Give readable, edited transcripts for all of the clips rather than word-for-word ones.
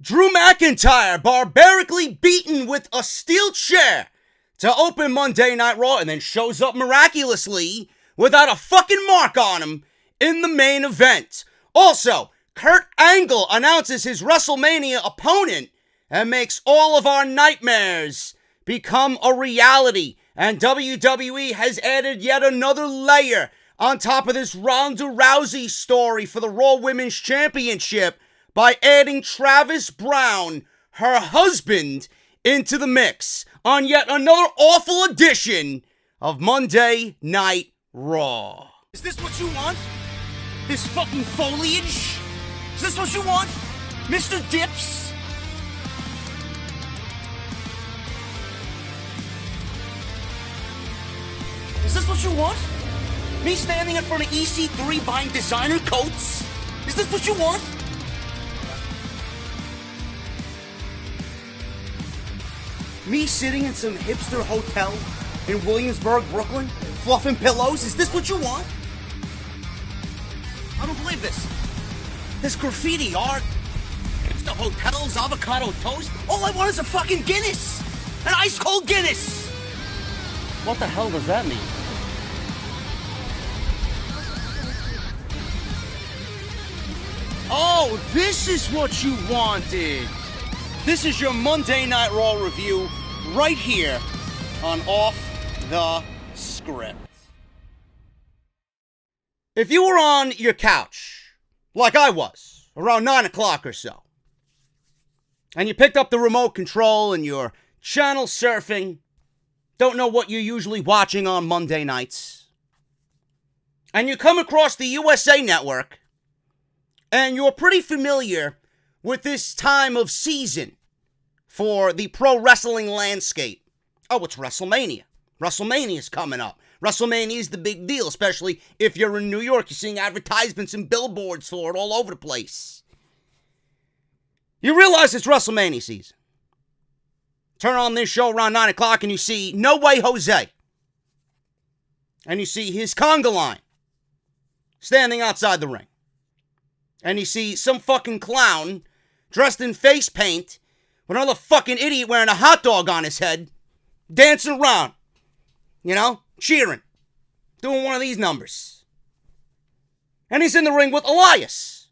Drew McIntyre barbarically beaten with a steel chair to open Monday Night Raw and then shows up miraculously without a fucking mark on him in the main event. Also, Kurt Angle announces his WrestleMania opponent and makes all of our nightmares become a reality. And WWE has added yet another layer on top of this Ronda Rousey story for the Raw Women's Championship by adding Travis Browne, her husband, into the mix on yet another awful edition of Monday Night Raw. Is this what you want? This fucking foliage? Is this what you want? Mr. Dips? Is this what you want? Me standing in front of EC3 buying designer coats? Is this what you want? Me sitting in some hipster hotel in Williamsburg, Brooklyn, fluffing pillows? Is this what you want? I don't believe this. This graffiti art, hipster hotels, avocado toast. All I want is a fucking Guinness. An ice cold Guinness. What the hell does that mean? Oh, this is what you wanted. This is your Monday Night Raw review right here on Off the Script. If you were on your couch, like I was, around 9 o'clock or so, and you picked up the remote control and you're channel surfing, don't know what you're usually watching on Monday nights, and you come across the USA Network, and you're pretty familiar with this time of season for the pro wrestling landscape. Oh, it's WrestleMania. WrestleMania's coming up. WrestleMania is the big deal, especially if you're in New York. You're seeing advertisements and billboards for it all over the place. You realize it's WrestleMania season. Turn on this show around 9 o'clock and you see No Way Jose. And you see his conga line standing outside the ring. And you see some fucking clown dressed in face paint with another fucking idiot wearing a hot dog on his head dancing around, you know, cheering, doing one of these numbers. And he's in the ring with Elias.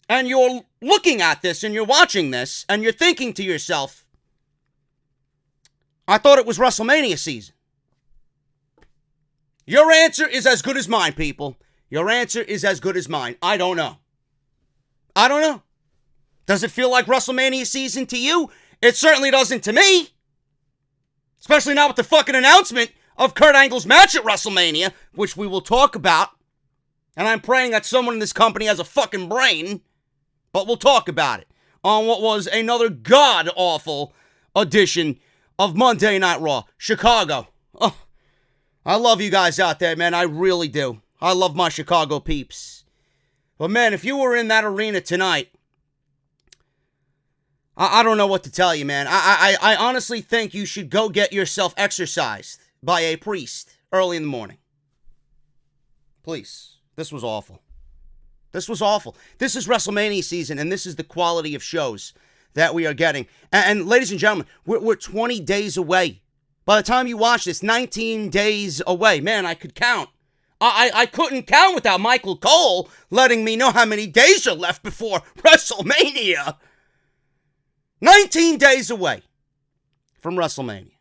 And you're looking at this and you're watching this and you're thinking to yourself, I thought it was WrestleMania season. Your answer is as good as mine, people. Your answer is as good as mine. I don't know. I don't know. Does it feel like WrestleMania season to you? It certainly doesn't to me. Especially now with the fucking announcement of Kurt Angle's match at WrestleMania, which we will talk about. And I'm praying that someone in this company has a fucking brain. But we'll talk about it on what was another god-awful edition of Monday Night Raw. Chicago. Oh, I love you guys out there, man. I really do. I love my Chicago peeps. But man, if you were in that arena tonight, I don't know what to tell you, man. I honestly think you should go get yourself exorcised by a priest early in the morning. Please. This was awful. This was awful. This is WrestleMania season, and this is the quality of shows that we are getting. And ladies and gentlemen, we're 20 days away. By the time you watch this, 19 days away. Man, I could count. I couldn't count without Michael Cole letting me know how many days are left before WrestleMania. 19 days away from WrestleMania.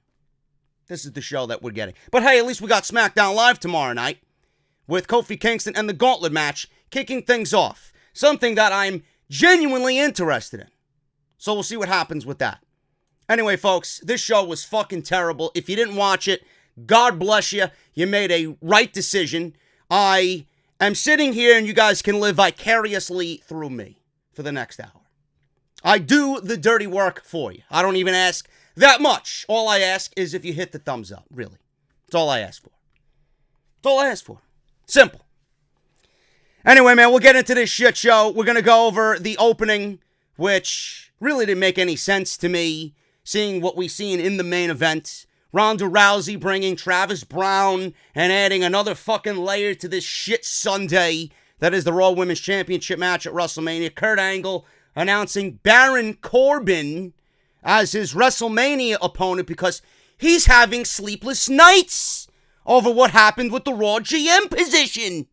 This is the show that we're getting. But hey, at least we got SmackDown Live tomorrow night with Kofi Kingston and the Gauntlet match kicking things off. Something that I'm genuinely interested in. So we'll see what happens with that. Anyway, folks, this show was fucking terrible. If you didn't watch it, God bless you. You made a right decision. I am sitting here and you guys can live vicariously through me for the next hour. I do the dirty work for you. I don't even ask that much. All I ask is if you hit the thumbs up, really. That's all I ask for. That's all I ask for. Simple. Anyway, man, we'll get into this shit show. We're going to go over the opening, which really didn't make any sense to me, seeing what we've seen in the main event. Ronda Rousey bringing Travis Browne and adding another fucking layer to this shit Sunday that is the Raw Women's Championship match at WrestleMania. Kurt Angle announcing Baron Corbin as his WrestleMania opponent because he's having sleepless nights over what happened with the Raw GM position.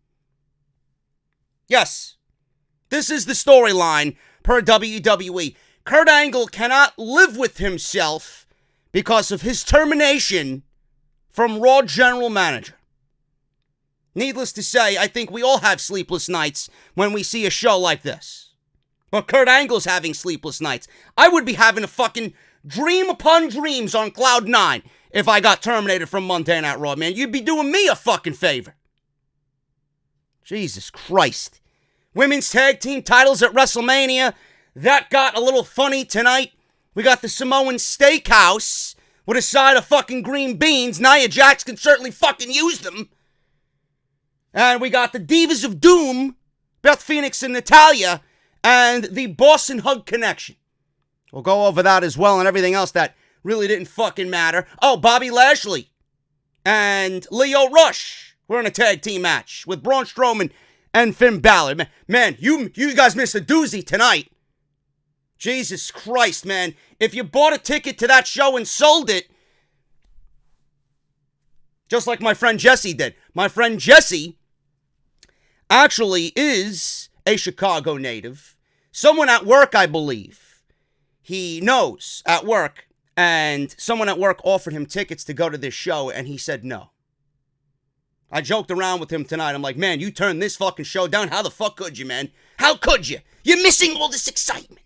Yes, this is the storyline per WWE. Kurt Angle cannot live with himself because of his termination from Raw General Manager. Needless to say, I think we all have sleepless nights when we see a show like this. But Kurt Angle's having sleepless nights. I would be having a fucking dream upon dreams on Cloud 9 if I got terminated from Monday Night Raw, man. You'd be doing me a fucking favor. Jesus Christ. Women's tag team titles at WrestleMania. That got a little funny tonight. We got the Samoan Steakhouse with a side of fucking green beans. Nia Jax can certainly fucking use them. And we got the Divas of Doom, Beth Phoenix and Natalya, and the Boston Hug Connection. We'll go over that as well and everything else that really didn't fucking matter. Oh, Bobby Lashley and Lio Rush were in a tag team match with Braun Strowman and Finn Balor. Man, you guys missed a doozy tonight. Jesus Christ, man. If you bought a ticket to that show and sold it, just like my friend Jesse did. My friend Jesse actually is a Chicago native. Someone at work, I believe, he knows at work, and someone at work offered him tickets to go to this show, and he said no. I joked around with him tonight. I'm like, man, you turned this fucking show down. How the fuck could you, man? How could you? You're missing all this excitement.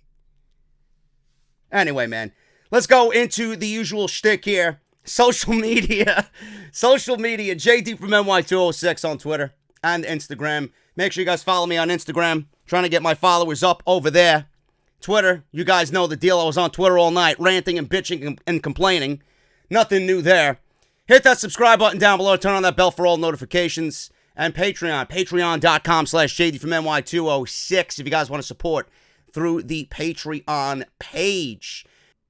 Anyway, man, let's go into the usual shtick here. Social media, JD from NY206 on Twitter and Instagram. Make sure you guys follow me on Instagram. Trying to get my followers up over there. Twitter, you guys know the deal. I was on Twitter all night, ranting and bitching and complaining. Nothing new there. Hit that subscribe button down below. Turn on that bell for all notifications. And Patreon, patreon.com/JD from NY206 if you guys want to support through the Patreon page.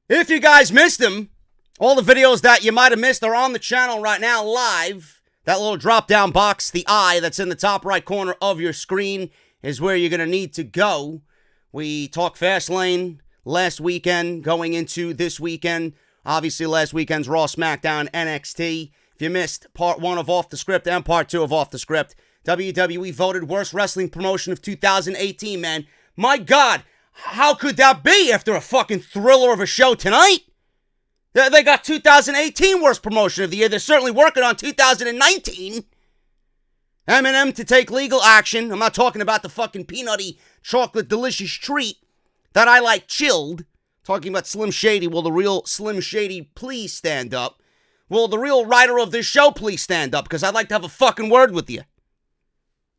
If you guys missed them, all the videos that you might have missed are on the channel right now live. That little drop-down box, the eye that's in the top right corner of your screen, is where you're going to need to go. We talked Fastlane last weekend, going into this weekend. Obviously, last weekend's Raw, SmackDown, NXT. If you missed part 1 of Off the Script and part 2 of Off the Script, WWE voted worst wrestling promotion of 2018, man. My God, how could that be after a fucking thriller of a show tonight? They got 2018 worst promotion of the year. They're certainly working on 2019. Eminem to take legal action. I'm not talking about the fucking peanutty chocolate delicious treat that I like chilled. Talking about Slim Shady. Will the real Slim Shady please stand up? Will the real writer of this show please stand up? Because I'd like to have a fucking word with you.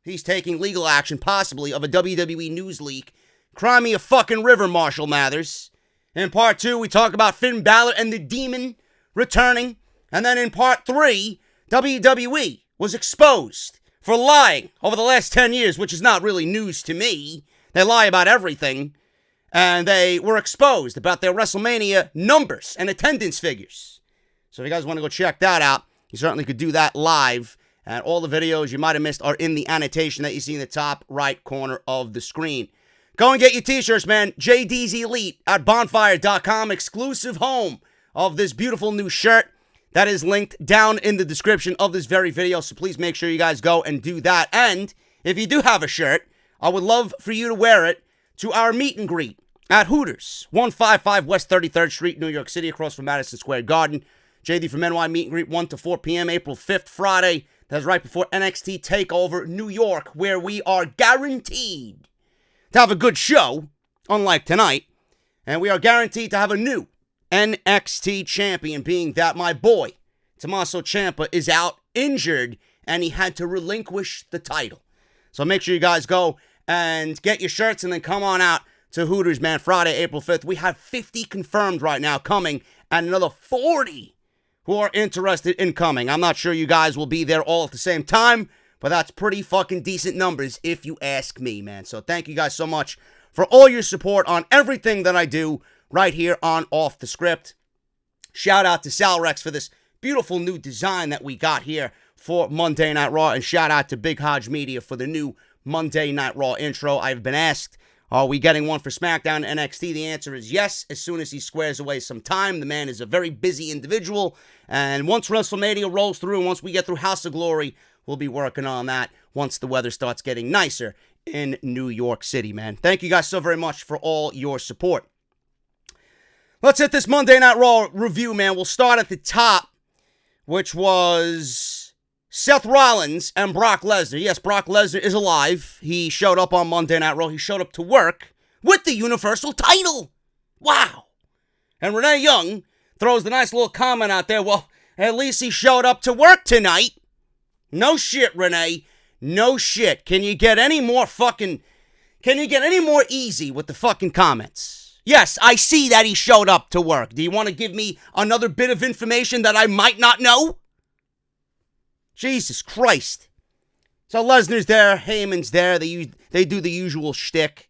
He's taking legal action, possibly, of a WWE news leak. Cry me a fucking river, Marshall Mathers. In part 2, we talk about Finn Balor and the Demon returning. And then in part 3, WWE was exposed for lying over the last 10 years, which is not really news to me. They lie about everything. And they were exposed about their WrestleMania numbers and attendance figures. So if you guys want to go check that out, you certainly could do that live. And all the videos you might have missed are in the annotation that you see in the top right corner of the screen. Go and get your t-shirts, man. JD's Elite at bonfire.com. Exclusive home of this beautiful new shirt. That is linked down in the description of this very video. So please make sure you guys go and do that. And if you do have a shirt, I would love for you to wear it to our meet and greet at Hooters, 155 West 33rd Street, New York City, across from Madison Square Garden. JD from NY meet and greet 1 to 4 p.m. April 5th, Friday. That's right before NXT TakeOver New York, where we are guaranteed to have a good show, unlike tonight. And we are guaranteed to have a new NXT champion, being that my boy, Tommaso Ciampa, is out injured, and he had to relinquish the title. So make sure you guys go and get your shirts and then come on out to Hooters, man. Friday, April 5th. We have 50 confirmed right now coming, and another 40 who are interested in coming. I'm not sure you guys will be there all at the same time, but that's pretty fucking decent numbers if you ask me, man. So thank you guys so much for all your support on everything that I do right here on Off the Script. Shout out to Sal Rex for this beautiful new design that we got here for Monday Night Raw. And shout out to Big Hodge Media for the new Monday Night Raw intro. I've been asked Are we getting one for SmackDown and NXT? The answer is yes, as soon as he squares away some time. The man is a very busy individual, and once WrestleMania rolls through, and once we get through House of Glory, we'll be working on that once the weather starts getting nicer in New York City, man. Thank you guys so very much for all your support. Let's hit this Monday Night Raw review, man. We'll start at the top, which was Seth Rollins and Brock Lesnar. Yes, Brock Lesnar is alive. He showed up on Monday Night Raw. He showed up to work with the Universal title. Wow. And Renee Young throws the nice little comment out there. Well, at least he showed up to work tonight. No shit, Renee. No shit. Can you get any more easy with the fucking comments? Yes, I see that he showed up to work. Do you want to give me another bit of information that I might not know? Jesus Christ. So Lesnar's there, Heyman's there. They do the usual shtick.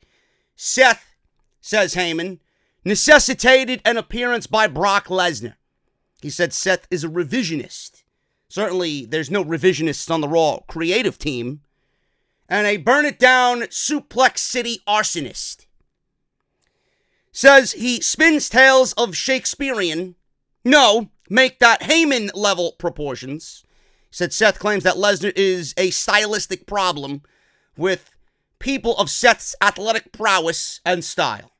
Seth, says Heyman, necessitated an appearance by Brock Lesnar. He said Seth is a revisionist. Certainly, there's no revisionists on the Raw creative team. And a burn-it-down Suplex City arsonist. Says he spins tales of Shakespearean. No, make that Heyman-level proportions. Said Seth claims that Lesnar is a stylistic problem with people of Seth's athletic prowess and style.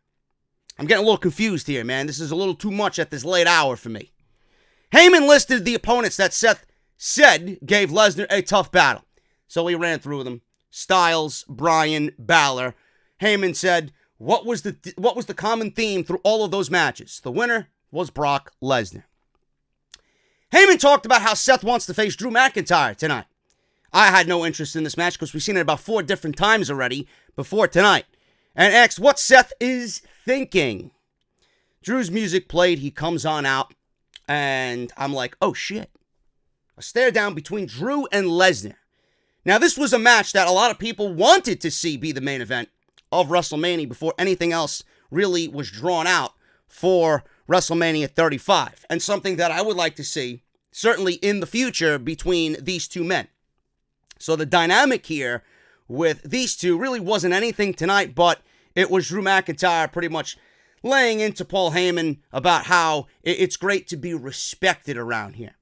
I'm getting a little confused here, man. This is a little too much at this late hour for me. Heyman listed the opponents that Seth said gave Lesnar a tough battle. So he ran through them. Styles, Bryan, Balor. Heyman said, what was the common theme through all of those matches? The winner was Brock Lesnar. Heyman talked about how Seth wants to face Drew McIntyre tonight. I had no interest in this match because we've seen it about 4 different times already before tonight. And asked what Seth is thinking. Drew's music played. He comes on out. And I'm like, oh shit. A stare down between Drew and Lesnar. Now, this was a match that a lot of people wanted to see be the main event of WrestleMania before anything else really was drawn out for WrestleMania 35. And something that I would like to see, certainly in the future, between these two men. So the dynamic here with these two really wasn't anything tonight, but it was Drew McIntyre pretty much laying into Paul Heyman about how it's great to be respected around here.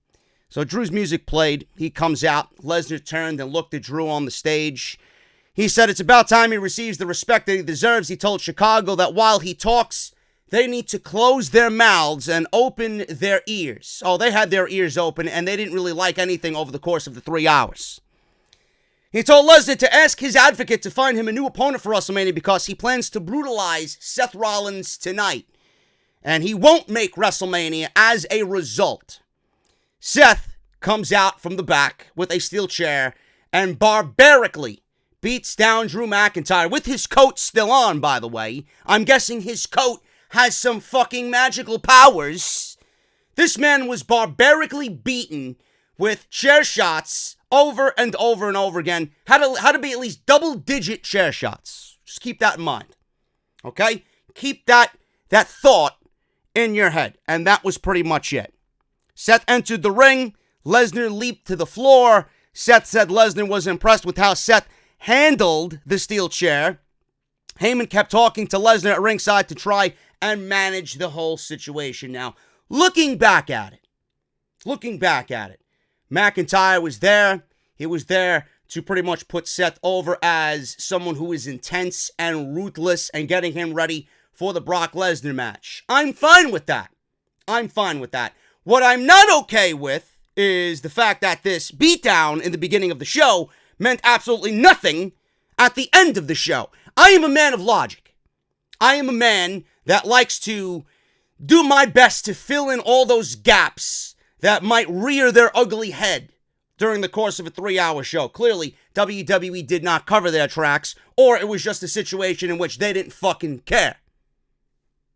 So Drew's music played. He comes out. Lesnar turned and looked at Drew on the stage. He said it's about time he receives the respect that he deserves. He told Chicago that while he talks, they need to close their mouths and open their ears. Oh, they had their ears open, and they didn't really like anything over the course of the 3 hours. He told Lesnar to ask his advocate to find him a new opponent for WrestleMania because he plans to brutalize Seth Rollins tonight. And he won't make WrestleMania as a result. Seth comes out from the back with a steel chair and barbarically beats down Drew McIntyre with his coat still on, by the way. I'm guessing his coat has some fucking magical powers. This man was barbarically beaten with chair shots over and over and over again. Had to be at least double-digit chair shots. Just keep that in mind. Okay? Keep that thought in your head. And that was pretty much it. Seth entered the ring. Lesnar leaped to the floor. Seth said Lesnar was impressed with how Seth handled the steel chair. Heyman kept talking to Lesnar at ringside to try and manage the whole situation. Now, looking back at it, McIntyre was there. He was there to pretty much put Seth over as someone who is intense and ruthless and getting him ready for the Brock Lesnar match. I'm fine with that. What I'm not okay with is the fact that this beatdown in the beginning of the show meant absolutely nothing at the end of the show. I am a man of logic. I am a man that likes to do my best to fill in all those gaps that might rear their ugly head during the course of a 3-hour show. Clearly, WWE did not cover their tracks, or it was just a situation in which they didn't fucking care.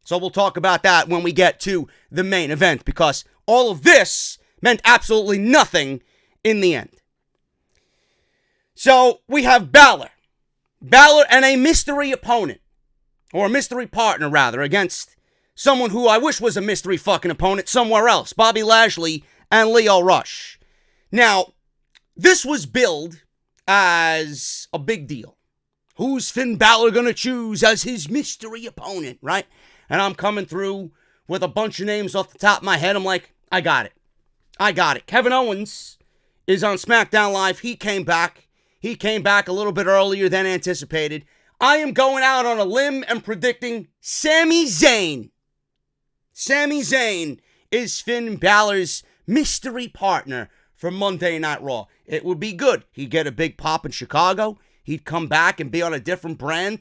So we'll talk about that when we get to the main event, because all of this meant absolutely nothing in the end. So we have Balor and a mystery opponent, or a mystery partner rather, against someone who I wish was a mystery fucking opponent somewhere else, Bobby Lashley and Lio Rush. Now, this was billed as a big deal. Who's Finn Balor gonna choose as his mystery opponent, right? And I'm coming through with a bunch of names off the top of my head. I'm like, I got it. Kevin Owens is on SmackDown Live. He came back a little bit earlier than anticipated. I am going out on a limb and predicting Sami Zayn. Sami Zayn is Finn Balor's mystery partner for Monday Night Raw. It would be good. He'd get a big pop in Chicago. He'd come back and be on a different brand,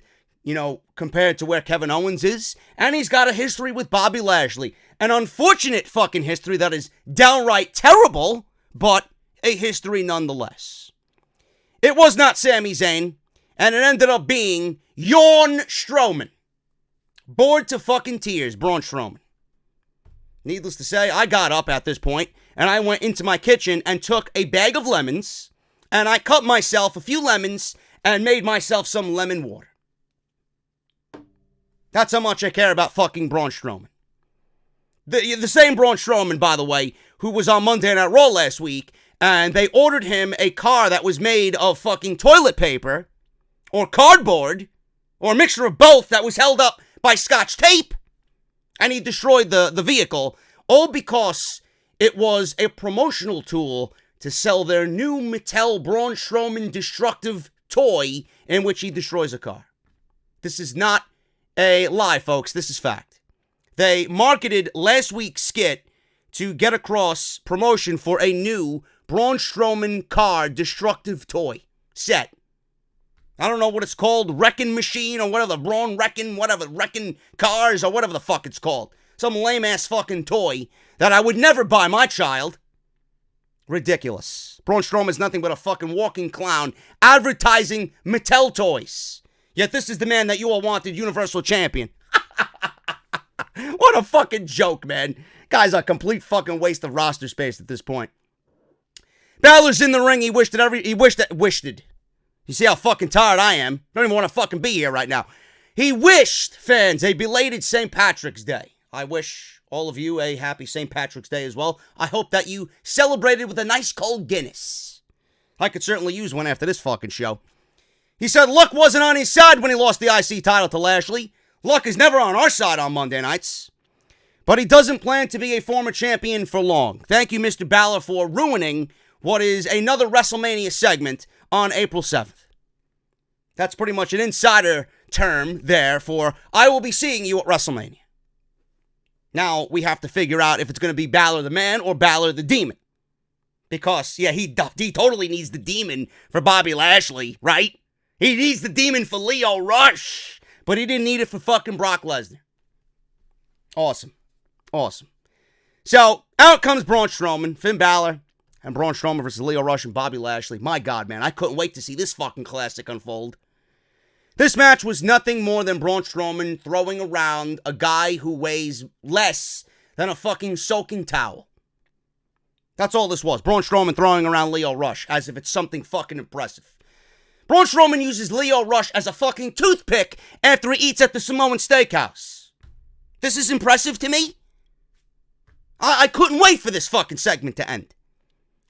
compared to where Kevin Owens is. And he's got a history with Bobby Lashley. An unfortunate fucking history that is downright terrible, but a history nonetheless. It was not Sami Zayn, and it ended up being Braun Strowman. Bored to fucking tears, Braun Strowman. Needless to say, I got up at this point, and I went into my kitchen and took a bag of lemons, and I cut myself a few lemons and made myself some lemon water. That's how much I care about fucking Braun Strowman. The same Braun Strowman, by the way, who was on Monday Night Raw last week, and they ordered him a car that was made of fucking toilet paper, or cardboard, or a mixture of both that was held up by Scotch tape, and he destroyed the vehicle, all because it was a promotional tool to sell their new Mattel Braun Strowman destructive toy in which he destroys a car. This is not a lie, folks. This is fact. They marketed last week's skit to get across promotion for a new Braun Strowman car destructive toy set. I don't know what it's called, Wrecking Machine or whatever, Braun Wrecking, whatever, Wrecking Cars or whatever the fuck it's called. Some lame-ass fucking toy that I would never buy my child. Ridiculous. Braun Strowman is nothing but a fucking walking clown advertising Mattel toys. Yet this is the man that you all wanted Universal Champion. What a fucking joke, man. Guy's a complete fucking waste of roster space at this point. Balor's in the ring. He wished it. You see how fucking tired I am? Don't even want to fucking be here right now. He wished fans a belated St. Patrick's Day. I wish all of you a happy St. Patrick's Day as well. I hope that you celebrated with a nice cold Guinness. I could certainly use one after this fucking show. He said luck wasn't on his side when he lost the IC title to Lashley. Luck is never on our side on Monday nights. But he doesn't plan to be a former champion for long. Thank you, Mr. Balor, for ruining what is another WrestleMania segment on April 7th. That's pretty much an insider term there for I will be seeing you at WrestleMania. Now, we have to figure out if it's going to be Balor the Man or Balor the Demon. Because, yeah, he totally needs the Demon for Bobby Lashley, right? He needs the Demon for Leo Rush. But he didn't need it for fucking Brock Lesnar. Awesome. So, out comes Braun Strowman, Finn Balor, and Braun Strowman versus Leo Rush and Bobby Lashley. My God, man, I couldn't wait to see this fucking classic unfold. This match was nothing more than Braun Strowman throwing around a guy who weighs less than a fucking soaking towel. That's all this was. Braun Strowman throwing around Leo Rush as if it's something fucking impressive. Braun Strowman uses Leo Rush as a fucking toothpick after he eats at the Samoan Steakhouse. This is impressive to me? I couldn't wait for this fucking segment to end.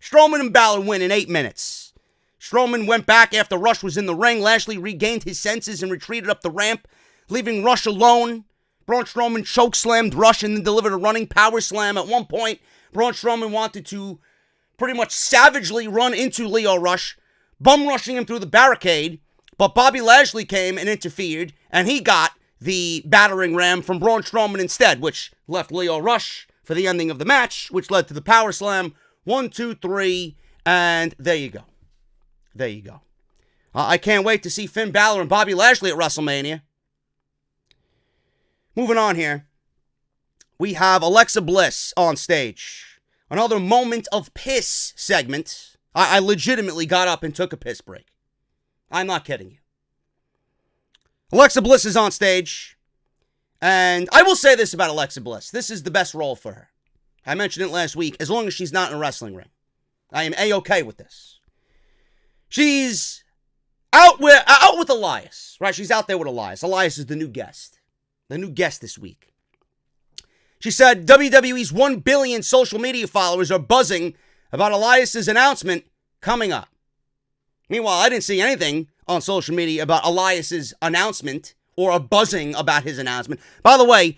Strowman and Balor win in 8 minutes. Strowman went back after Rush was in the ring. Lashley regained his senses and retreated up the ramp, leaving Rush alone. Braun Strowman chokeslammed Rush and then delivered a running power slam. At one point, Braun Strowman wanted to pretty much savagely run into Leo Rush, bum rushing him through the barricade, but Bobby Lashley came and interfered, and he got the battering ram from Braun Strowman instead, which left Leo Rush for the ending of the match, which led to the power slam. 1, 2, 3, and there you go. There you go. I can't wait to see Finn Balor and Bobby Lashley at WrestleMania. Moving on here. We have Alexa Bliss on stage. Another moment of piss segment. I legitimately got up and took a piss break. I'm not kidding you. Alexa Bliss is on stage. And I will say this about Alexa Bliss. This is the best role for her. I mentioned it last week. As long as she's not in a wrestling ring, I am A-okay with this. She's out with Elias, right? She's out there with Elias. Elias is the new guest. The new guest this week. She said WWE's 1 billion social media followers are buzzing about Elias's announcement coming up. Meanwhile, I didn't see anything on social media about Elias's announcement, or a buzzing about his announcement. By the way,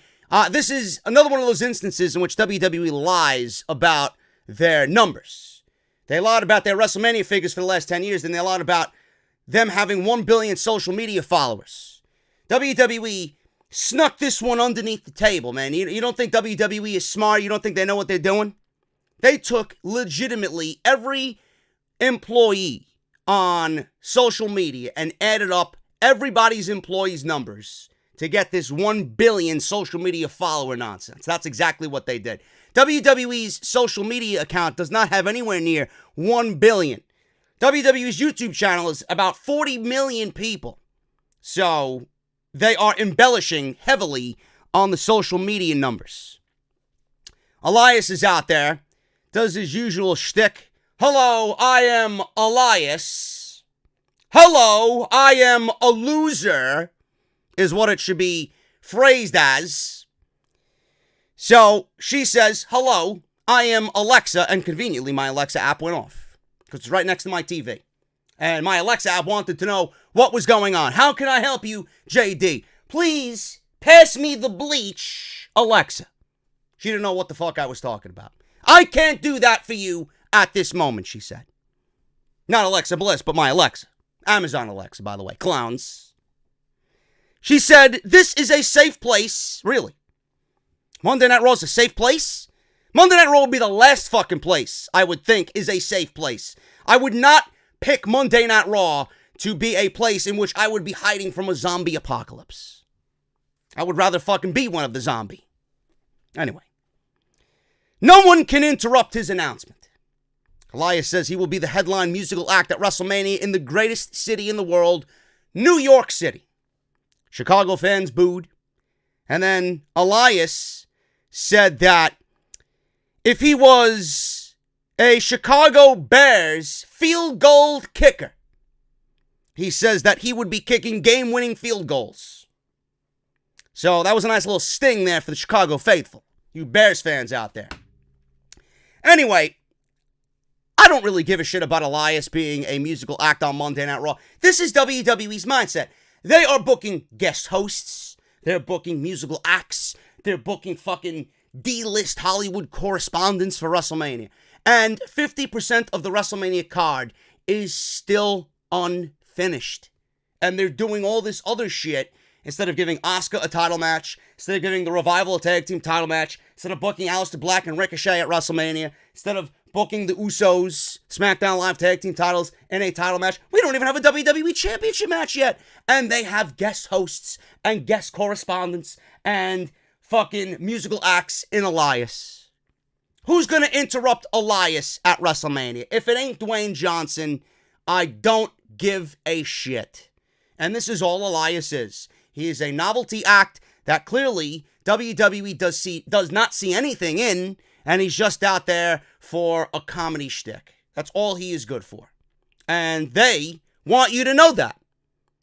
this is another one of those instances in which WWE lies about their numbers. They lied about their WrestleMania figures for the last 10 years, and they lied about them having 1 billion social media followers. WWE snuck this one underneath the table, man. You don't think WWE is smart? You don't think they know what they're doing? They took legitimately every employee on social media and added up everybody's employees' numbers to get this 1 billion social media follower nonsense. That's exactly what they did. WWE's social media account does not have anywhere near 1 billion. WWE's YouTube channel is about 40 million people. So they are embellishing heavily on the social media numbers. Elias is out there, does his usual shtick. Hello, I am Elias. Hello, I am a loser, is what it should be phrased as. So she says, hello, I am Alexa, and conveniently my Alexa app went off because it's right next to my TV. And my Alexa app wanted to know what was going on. How can I help you, JD? Please pass me the bleach, Alexa. She didn't know what the fuck I was talking about. I can't do that for you at this moment, she said. Not Alexa Bliss, but my Alexa. Amazon Alexa, by the way. Clowns. She said, this is a safe place. Really? Monday Night Raw is a safe place? Monday Night Raw would be the last fucking place I would think is a safe place. I would not pick Monday Night Raw to be a place in which I would be hiding from a zombie apocalypse. I would rather fucking be one of the zombie. Anyway. No one can interrupt his announcement. Elias says he will be the headline musical act at WrestleMania in the greatest city in the world, New York City. Chicago fans booed. And then Elias said that if he was a Chicago Bears field goal kicker, he says that he would be kicking game-winning field goals. So that was a nice little sting there for the Chicago faithful, you Bears fans out there. Anyway, I don't really give a shit about Elias being a musical act on Monday Night Raw. This is WWE's mindset. They are booking guest hosts. They're booking musical acts. They're booking fucking D-list Hollywood correspondents for WrestleMania. And 50% of the WrestleMania card is still unfinished. And they're doing all this other shit instead of giving Asuka a title match, instead of giving the Revival a tag team title match, instead of booking Aleister Black and Ricochet at WrestleMania, instead of booking the Usos SmackDown Live tag team titles in a title match. We don't even have a WWE Championship match yet. And they have guest hosts and guest correspondents and fucking musical acts in Elias. Who's going to interrupt Elias at WrestleMania? If it ain't Dwayne Johnson, I don't give a shit. And this is all Elias is. He is a novelty act that clearly WWE does not see anything in, and he's just out there for a comedy shtick. That's all he is good for. And they want you to know that.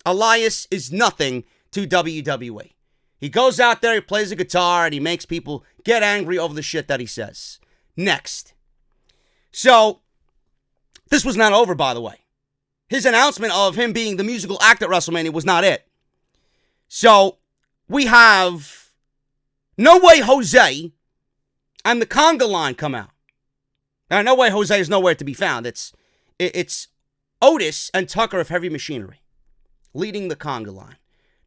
Elias is nothing to WWE. He goes out there, he plays a guitar, and he makes people get angry over the shit that he says. Next. So, this was not over, by the way. His announcement of him being the musical act at WrestleMania was not it. So, we have No Way Jose and the Conga Line come out. Now, No Way Jose is nowhere to be found. It's Otis and Tucker of Heavy Machinery leading the Conga Line.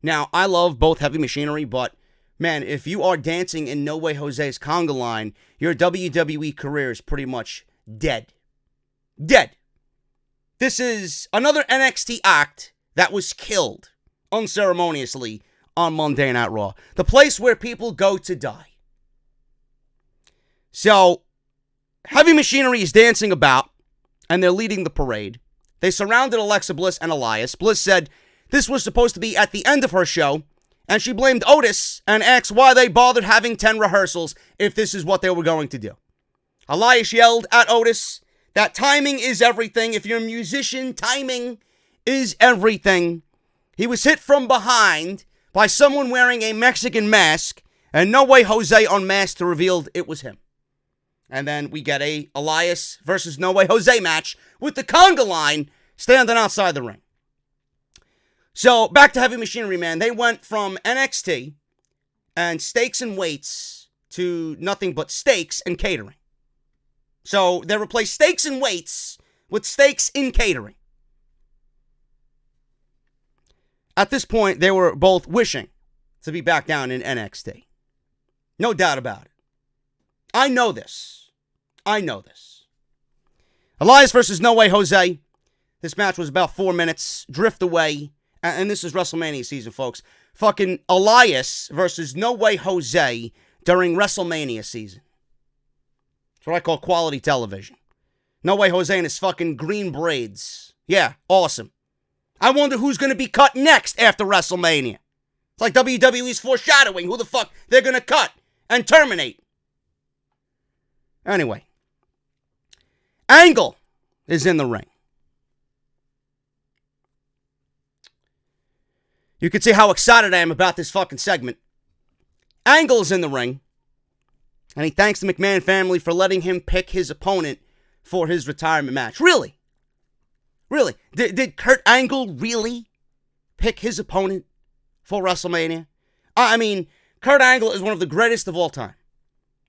Now, I love both Heavy Machinery, but man, if you are dancing in No Way Jose's Conga Line, your WWE career is pretty much dead. Dead. This is another NXT act that was killed unceremoniously on Monday Night Raw. The place where people go to die. So, Heavy Machinery is dancing about, and they're leading the parade. They surrounded Alexa Bliss and Elias. Bliss said this was supposed to be at the end of her show, and she blamed Otis and asked why they bothered having 10 rehearsals if this is what they were going to do. Elias yelled at Otis that timing is everything. If you're a musician, timing is everything. He was hit from behind by someone wearing a Mexican mask, and No Way Jose unmasked to reveal it was him. And then we get a Elias versus No Way Jose match with the Conga Line standing outside the ring. So, back to Heavy Machinery, man. They went from NXT and steaks and weights to nothing but steaks and catering. So, they replaced steaks and weights with steaks in catering. At this point, they were both wishing to be back down in NXT. No doubt about it. I know this. Elias versus No Way Jose. This match was about 4 minutes. Drift away. And this is WrestleMania season, folks. Fucking Elias versus No Way Jose during WrestleMania season. That's what I call quality television. No Way Jose and his fucking green braids. Yeah, awesome. I wonder who's going to be cut next after WrestleMania. It's like WWE's foreshadowing who the fuck they're going to cut and terminate. Anyway. Angle is in the ring. You can see how excited I am about this fucking segment. Angle is in the ring. And he thanks the McMahon family for letting him pick his opponent for his retirement match. Really? Really? Did Kurt Angle really pick his opponent for WrestleMania? I mean, Kurt Angle is one of the greatest of all time.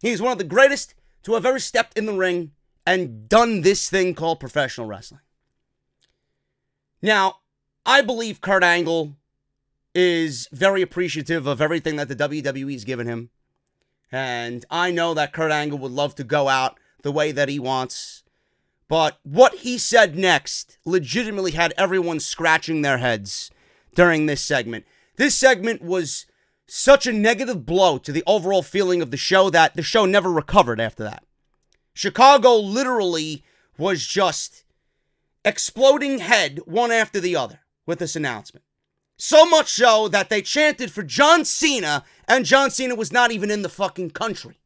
He's one of the greatest to have ever stepped in the ring and done this thing called professional wrestling. Now, I believe Kurt Angle is very appreciative of everything that the WWE's given him. And I know that Kurt Angle would love to go out the way that he wants. But what he said next legitimately had everyone scratching their heads during this segment. This segment was such a negative blow to the overall feeling of the show that the show never recovered after that. Chicago literally was just exploding head one after the other with this announcement. So much so that they chanted for John Cena, and John Cena was not even in the fucking country.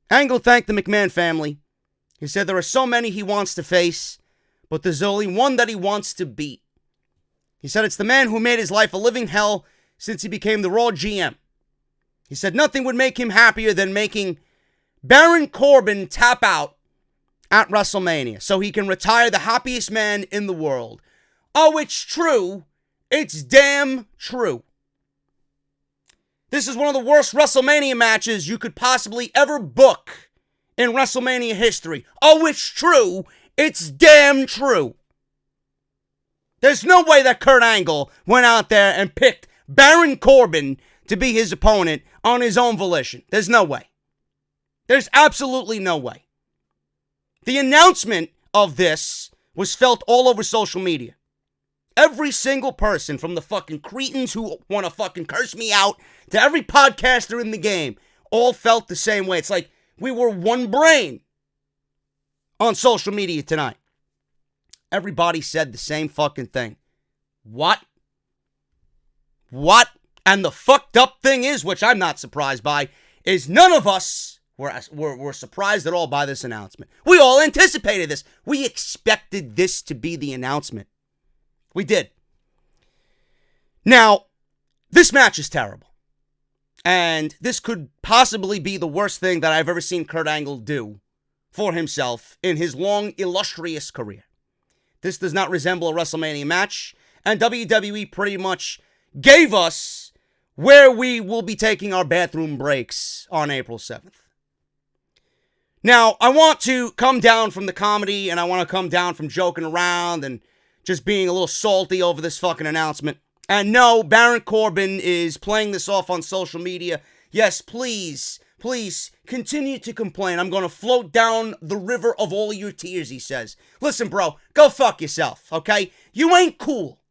Angle thanked the McMahon family. He said there are so many he wants to face, but there's only one that he wants to beat. He said it's the man who made his life a living hell since he became the Raw GM. He said nothing would make him happier than making Baron Corbin tap out at WrestleMania so he can retire the happiest man in the world. Oh, it's true. It's damn true. This is one of the worst WrestleMania matches you could possibly ever book in WrestleMania history. Oh, it's true. It's damn true. There's no way that Kurt Angle went out there and picked Baron Corbin to be his opponent on his own volition. There's no way. There's absolutely no way. The announcement of this was felt all over social media. Every single person, from the fucking cretins who want to fucking curse me out to every podcaster in the game, all felt the same way. It's like we were one brain on social media tonight. Everybody said the same fucking thing. What? What? And the fucked up thing is, which I'm not surprised by, is none of us were surprised at all by this announcement. We all anticipated this. We expected this to be the announcement. We did. Now, this match is terrible. And this could possibly be the worst thing that I've ever seen Kurt Angle do for himself in his long, illustrious career. This does not resemble a WrestleMania match. And WWE pretty much gave us where we will be taking our bathroom breaks on April 7th. Now, I want to come down from the comedy, and I want to come down from joking around and just being a little salty over this fucking announcement. And no, Baron Corbin is playing this off on social media. Yes, please, please, continue to complain. I'm going to float down the river of all your tears, he says. Listen, bro, go fuck yourself, okay? You ain't cool.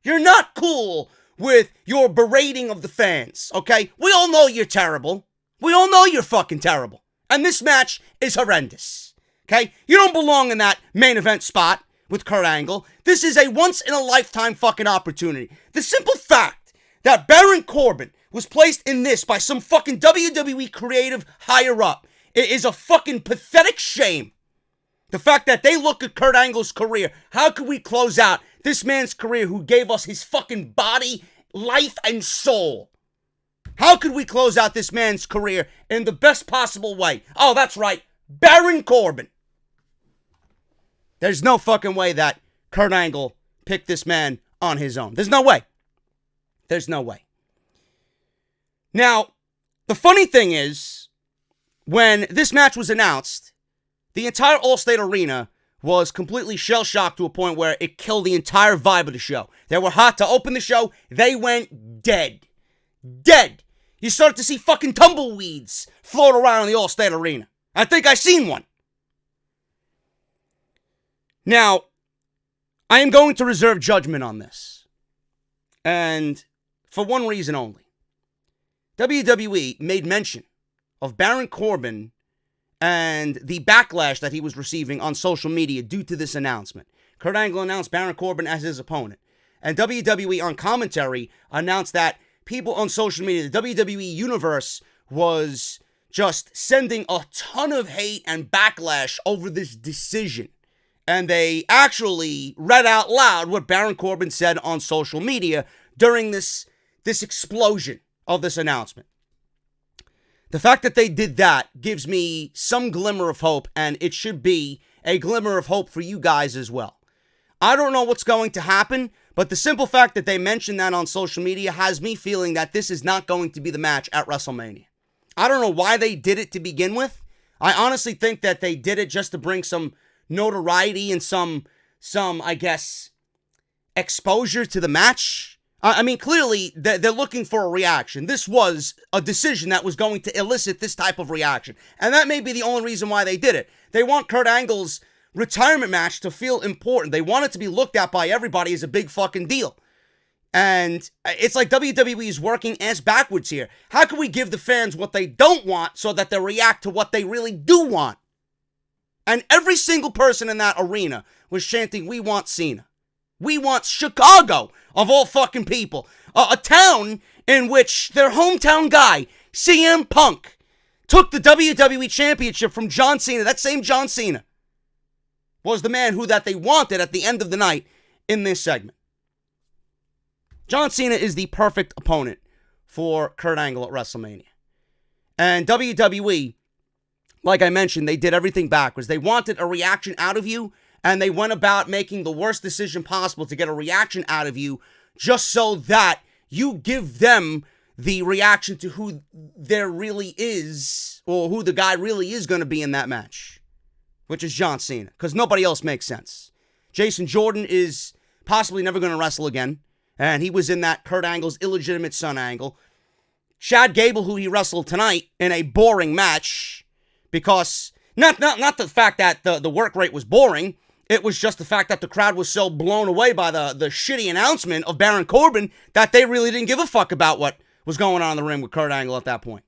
You're not cool with your berating of the fans, okay? We all know you're terrible. We all know you're fucking terrible. And this match is horrendous, okay? You don't belong in that main event spot with Kurt Angle. This is a once-in-a-lifetime fucking opportunity. The simple fact that Baron Corbin was placed in this by some fucking WWE creative higher-up is a fucking pathetic shame. The fact that they look at Kurt Angle's career, how could we close out this man's career who gave us his fucking body, life, and soul? How could we close out this man's career in the best possible way? Oh, that's right, Baron Corbin. There's no fucking way that Kurt Angle pick this man on his own. There's no way. There's no way. Now, the funny thing is, when this match was announced, the entire Allstate Arena was completely shell-shocked to a point where it killed the entire vibe of the show. They were hot to open the show. They went dead. Dead. You started to see fucking tumbleweeds float around the Allstate Arena. I think I seen one. Now, I am going to reserve judgment on this. And for one reason only. WWE made mention of Baron Corbin and the backlash that he was receiving on social media due to this announcement. Kurt Angle announced Baron Corbin as his opponent. And WWE on commentary announced that people on social media, the WWE universe, was just sending a ton of hate and backlash over this decision. And they actually read out loud what Baron Corbin said on social media during this explosion of this announcement. The fact that they did that gives me some glimmer of hope, and it should be a glimmer of hope for you guys as well. I don't know what's going to happen, but the simple fact that they mentioned that on social media has me feeling that this is not going to be the match at WrestleMania. I don't know why they did it to begin with. I honestly think that they did it just to bring some notoriety and some I guess, exposure to the match. I mean, clearly, they're looking for a reaction. This was a decision that was going to elicit this type of reaction. And that may be the only reason why they did it. They want Kurt Angle's retirement match to feel important. They want it to be looked at by everybody as a big fucking deal. And it's like WWE is working ass backwards here. How can we give the fans what they don't want so that they react to what they really do want? And every single person in that arena was chanting, "We want Cena. We want Chicago," of all fucking people. A town in which their hometown guy, CM Punk, took the WWE Championship from John Cena. That same John Cena was the man that they wanted at the end of the night in this segment. John Cena is the perfect opponent for Kurt Angle at WrestleMania. And WWE, like I mentioned, they did everything backwards. They wanted a reaction out of you, and they went about making the worst decision possible to get a reaction out of you just so that you give them the reaction to who there really is, or who the guy really is going to be in that match, which is John Cena, because nobody else makes sense. Jason Jordan is possibly never going to wrestle again, and he was in that Kurt Angle's illegitimate son angle. Chad Gable, who he wrestled tonight in a boring match, because not the fact that the work rate was boring, it was just the fact that the crowd was so blown away by the shitty announcement of Baron Corbin that they really didn't give a fuck about what was going on in the ring with Kurt Angle at that point.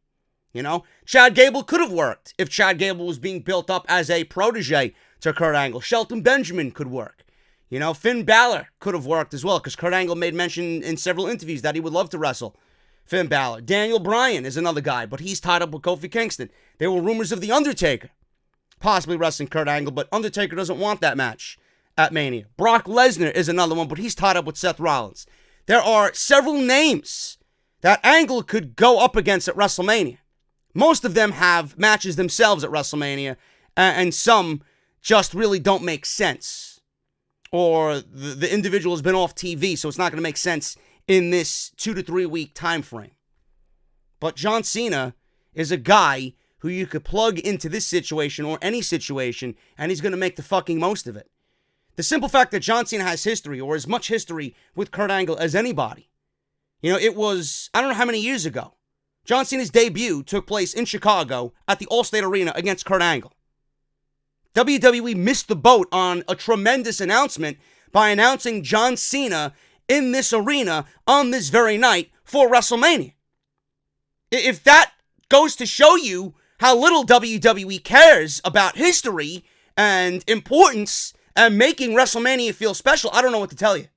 You know, Chad Gable could have worked if Chad Gable was being built up as a protege to Kurt Angle. Shelton Benjamin could work. You know, Finn Balor could have worked as well, because Kurt Angle made mention in several interviews that he would love to wrestle Finn Balor. Daniel Bryan is another guy, but he's tied up with Kofi Kingston. There were rumors of The Undertaker possibly wrestling Kurt Angle, but Undertaker doesn't want that match at Mania. Brock Lesnar is another one, but he's tied up with Seth Rollins. There are several names that Angle could go up against at WrestleMania. Most of them have matches themselves at WrestleMania, and some just really don't make sense. Or the individual has been off TV, so it's not going to make sense in this 2 to 3 week time frame. But John Cena is a guy who you could plug into this situation or any situation, and he's going to make the fucking most of it. The simple fact that John Cena has history, or as much history with Kurt Angle as anybody. You know, it was, I don't know how many years ago, John Cena's debut took place in Chicago at the Allstate Arena against Kurt Angle. WWE missed the boat on a tremendous announcement by announcing John Cena in this arena on this very night for WrestleMania. If that goes to show you how little WWE cares about history and importance and making WrestleMania feel special, I don't know what to tell you.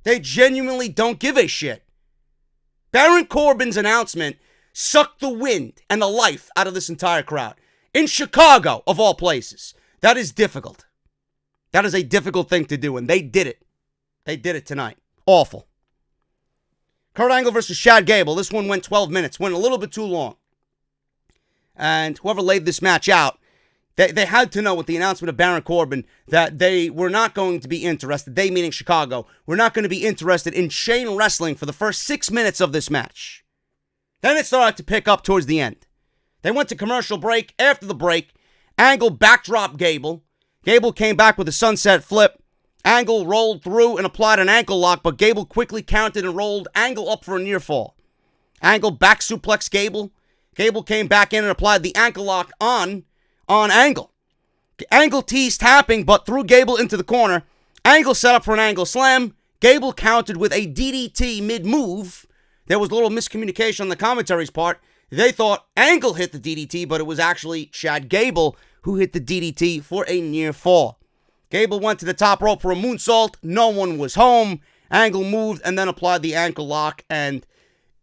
They genuinely don't give a shit. Baron Corbin's announcement sucked the wind and the life out of this entire crowd. In Chicago, of all places. That is difficult. That is a difficult thing to do, and they did it. They did it tonight. Awful. Kurt Angle versus Chad Gable. This one went 12 minutes. Went a little bit too long. And whoever laid this match out They had to know with the announcement of Baron Corbin that they were not going to be interested, they meaning Chicago, were not going to be interested in chain wrestling for the first 6 minutes of this match. Then it started to pick up towards the end. They went to commercial break. After the break, Angle backdropped Gable. Gable came back with a sunset flip. Angle rolled through and applied an ankle lock, but Gable quickly counted and rolled Angle up for a near fall. Angle back suplexed Gable. Gable came back in and applied the ankle lock on Angle. Angle teased tapping, but threw Gable into the corner. Angle set up for an Angle slam. Gable countered with a DDT mid-move. There was a little miscommunication on the commentary's part. They thought Angle hit the DDT, but it was actually Chad Gable who hit the DDT for a near fall. Gable went to the top rope for a moonsault. No one was home. Angle moved and then applied the ankle lock, and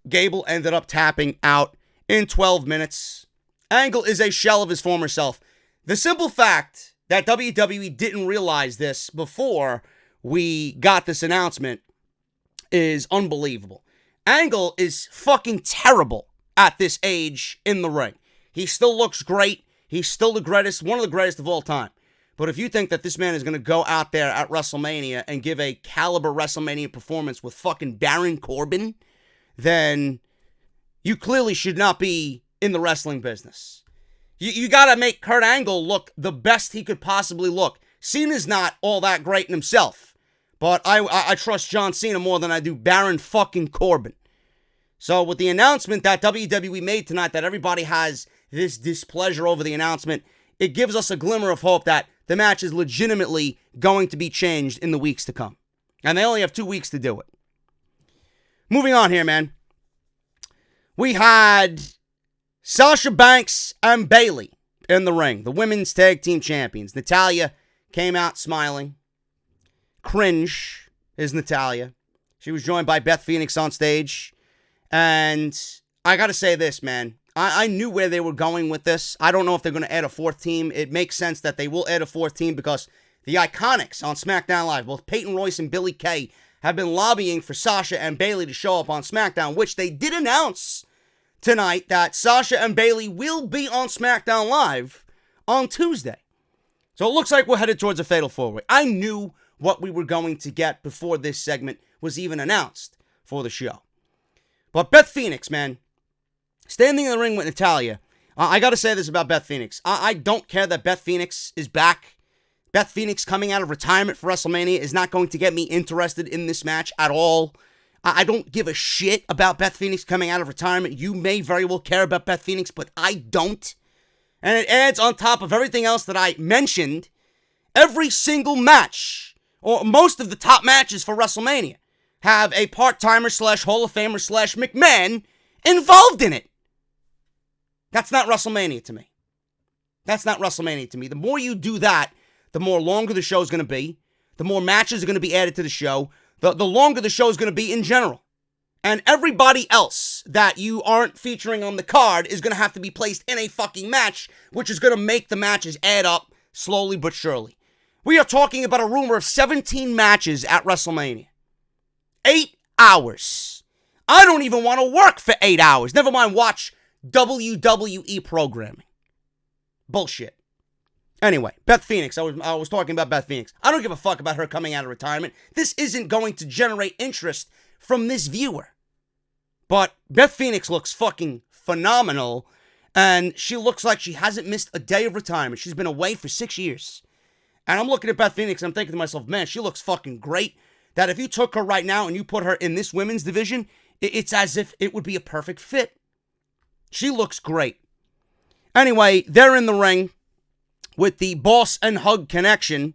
Gable ended up tapping out in 12 minutes. Angle is a shell of his former self. The simple fact that WWE didn't realize this before we got this announcement is unbelievable. Angle is fucking terrible at this age in the ring. He still looks great. He's still the greatest, one of the greatest of all time. But if you think that this man is going to go out there at WrestleMania and give a caliber WrestleMania performance with fucking Baron Corbin, then you clearly should not be in the wrestling business. You got to make Kurt Angle look the best he could possibly look. Cena's not all that great in himself, but I trust John Cena more than I do Baron fucking Corbin. So with the announcement that WWE made tonight, that everybody has this displeasure over the announcement, it gives us a glimmer of hope that the match is legitimately going to be changed in the weeks to come. And they only have 2 weeks to do it. Moving on here, man. We had Sasha Banks and Bayley in the ring, the women's tag team champions. Natalya came out smiling. Cringe is Natalya. She was joined by Beth Phoenix on stage. And I got to say this, man. I knew where they were going with this. I don't know if they're going to add a 4th team. It makes sense that they will add a 4th team because the Iconics on SmackDown Live, both Peyton Royce and Billie Kay, have been lobbying for Sasha and Bayley to show up on SmackDown, which they did announce tonight that Sasha and Bayley will be on SmackDown Live on Tuesday. So it looks like we're headed towards a fatal 4-way. I knew what we were going to get before this segment was even announced for the show. But Beth Phoenix, man, standing in the ring with Natalya, I got to say this about Beth Phoenix. I don't care that Beth Phoenix is back. Beth Phoenix coming out of retirement for WrestleMania is not going to get me interested in this match at all. I don't give a shit about Beth Phoenix coming out of retirement. You may very well care about Beth Phoenix, but I don't. And it adds on top of everything else that I mentioned, every single match, or most of the top matches for WrestleMania, have a part-timer / Hall of Famer / McMahon involved in it. That's not WrestleMania to me. That's not WrestleMania to me. The more you do that, the more longer the show is going to be. The more matches are going to be added to the show. The longer the show is going to be in general. And everybody else that you aren't featuring on the card is going to have to be placed in a fucking match, which is going to make the matches add up slowly but surely. We are talking about a rumor of 17 matches at WrestleMania. 8 hours. I don't even want to work for 8 hours. Never mind watch WWE programming. Bullshit. Anyway, Beth Phoenix. I was talking about Beth Phoenix. I don't give a fuck about her coming out of retirement. This isn't going to generate interest from this viewer. But Beth Phoenix looks fucking phenomenal. And she looks like she hasn't missed a day of retirement. She's been away for 6 years. And I'm looking at Beth Phoenix and I'm thinking to myself, man, she looks fucking great. That if you took her right now and you put her in this women's division, it's as if it would be a perfect fit. She looks great. Anyway, they're in the ring with the boss and hug connection.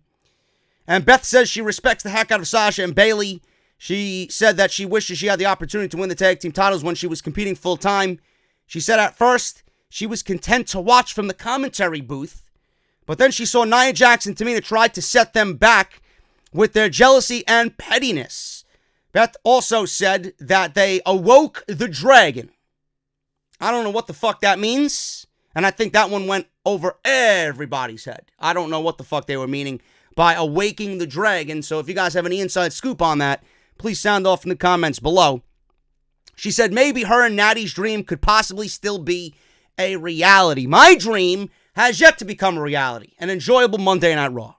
And Beth says she respects the heck out of Sasha and Bayley. She said that she wishes she had the opportunity to win the tag team titles when she was competing full time. She said at first she was content to watch from the commentary booth. But then she saw Nia Jax and Tamina try to set them back with their jealousy and pettiness. Beth also said that they awoke the dragon. I don't know what the fuck that means. And I think that one went over everybody's head. I don't know what the fuck they were meaning by awaking the dragon. So if you guys have any inside scoop on that, please sound off in the comments below. She said maybe her and Natty's dream could possibly still be a reality. My dream has yet to become a reality, an enjoyable Monday Night Raw.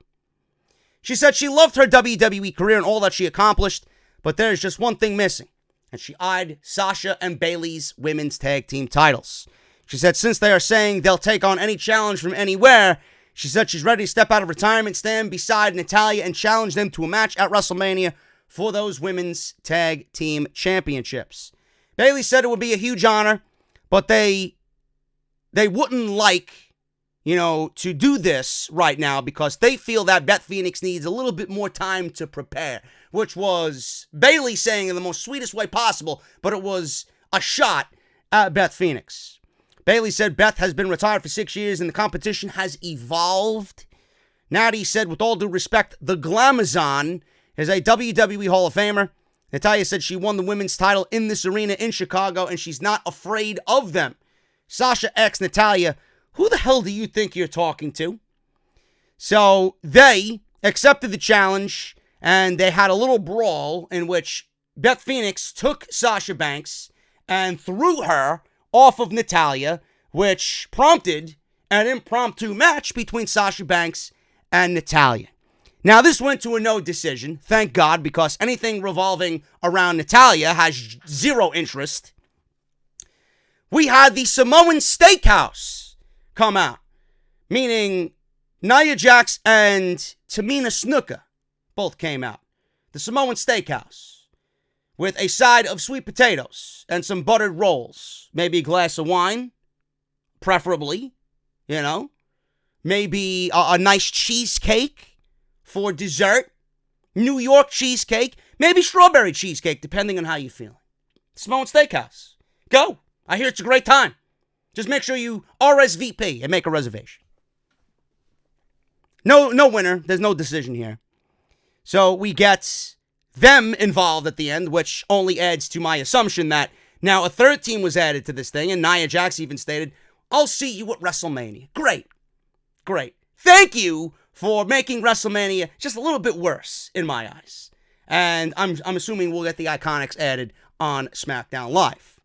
She said she loved her WWE career and all that she accomplished, but there's just one thing missing, and she eyed Sasha and Bayley's women's tag team titles. She said since they are saying they'll take on any challenge from anywhere, she said she's ready to step out of retirement, stand beside Natalya, and challenge them to a match at WrestleMania for those women's tag team championships. Bayley said it would be a huge honor, but they wouldn't like, to do this right now because they feel that Beth Phoenix needs a little bit more time to prepare, which was Bayley saying in the most sweetest way possible, but it was a shot at Beth Phoenix. Bayley said Beth has been retired for 6 years and the competition has evolved. Natty said, with all due respect, the Glamazon is a WWE Hall of Famer. Natalya said she won the women's title in this arena in Chicago and she's not afraid of them. Sasha asked Natalya, who the hell do you think you're talking to? So they accepted the challenge and they had a little brawl in which Beth Phoenix took Sasha Banks and threw her off of Natalya, which prompted an impromptu match between Sasha Banks and Natalya. Now, this went to a no decision, thank God, because anything revolving around Natalya has zero interest. We had the Samoan Steakhouse come out, meaning Nia Jax and Tamina Snuka both came out. The Samoan Steakhouse, with a side of sweet potatoes and some buttered rolls, maybe a glass of wine, preferably, maybe a nice cheesecake for dessert, New York cheesecake, maybe strawberry cheesecake, depending on how you're feeling. Samoan Steakhouse. Go. I hear it's a great time. Just make sure you RSVP and make a reservation. No winner. There's no decision here. So we get them involved at the end, which only adds to my assumption that now a third team was added to this thing, and Nia Jax even stated, I'll see you at WrestleMania. Great. Thank you for making WrestleMania just a little bit worse in my eyes. And I'm assuming we'll get the Iconics added on SmackDown Live.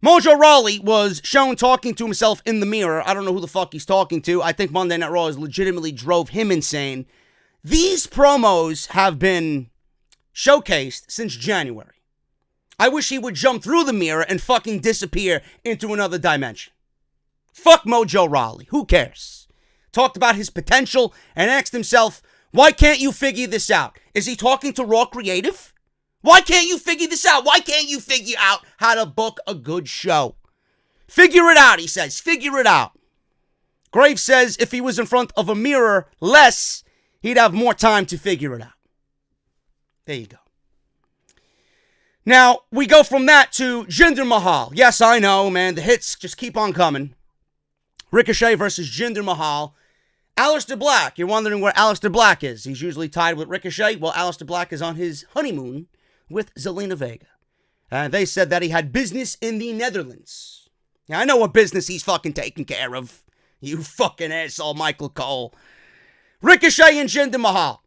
Mojo Rawley was shown talking to himself in the mirror. I don't know who the fuck he's talking to. I think Monday Night Raw legitimately drove him insane. These promos have been showcased since January. I wish he would jump through the mirror and fucking disappear into another dimension. Fuck Mojo Rawley. Who cares? Talked about his potential and asked himself, why can't you figure this out? Is he talking to Raw Creative? Why can't you figure this out? Why can't you figure out how to book a good show? Figure it out, he says. Figure it out. Graves says if he was in front of a mirror less, he'd have more time to figure it out. There you go. Now, we go from that to Jinder Mahal. Yes, I know, man. The hits just keep on coming. Ricochet versus Jinder Mahal. Aleister Black. You're wondering where Aleister Black is. He's usually tied with Ricochet. Well, Aleister Black is on his honeymoon with Zelina Vega. And they said that he had business in the Netherlands. Now, I know what business he's fucking taking care of. You fucking asshole, Michael Cole. Ricochet and Jinder Mahal.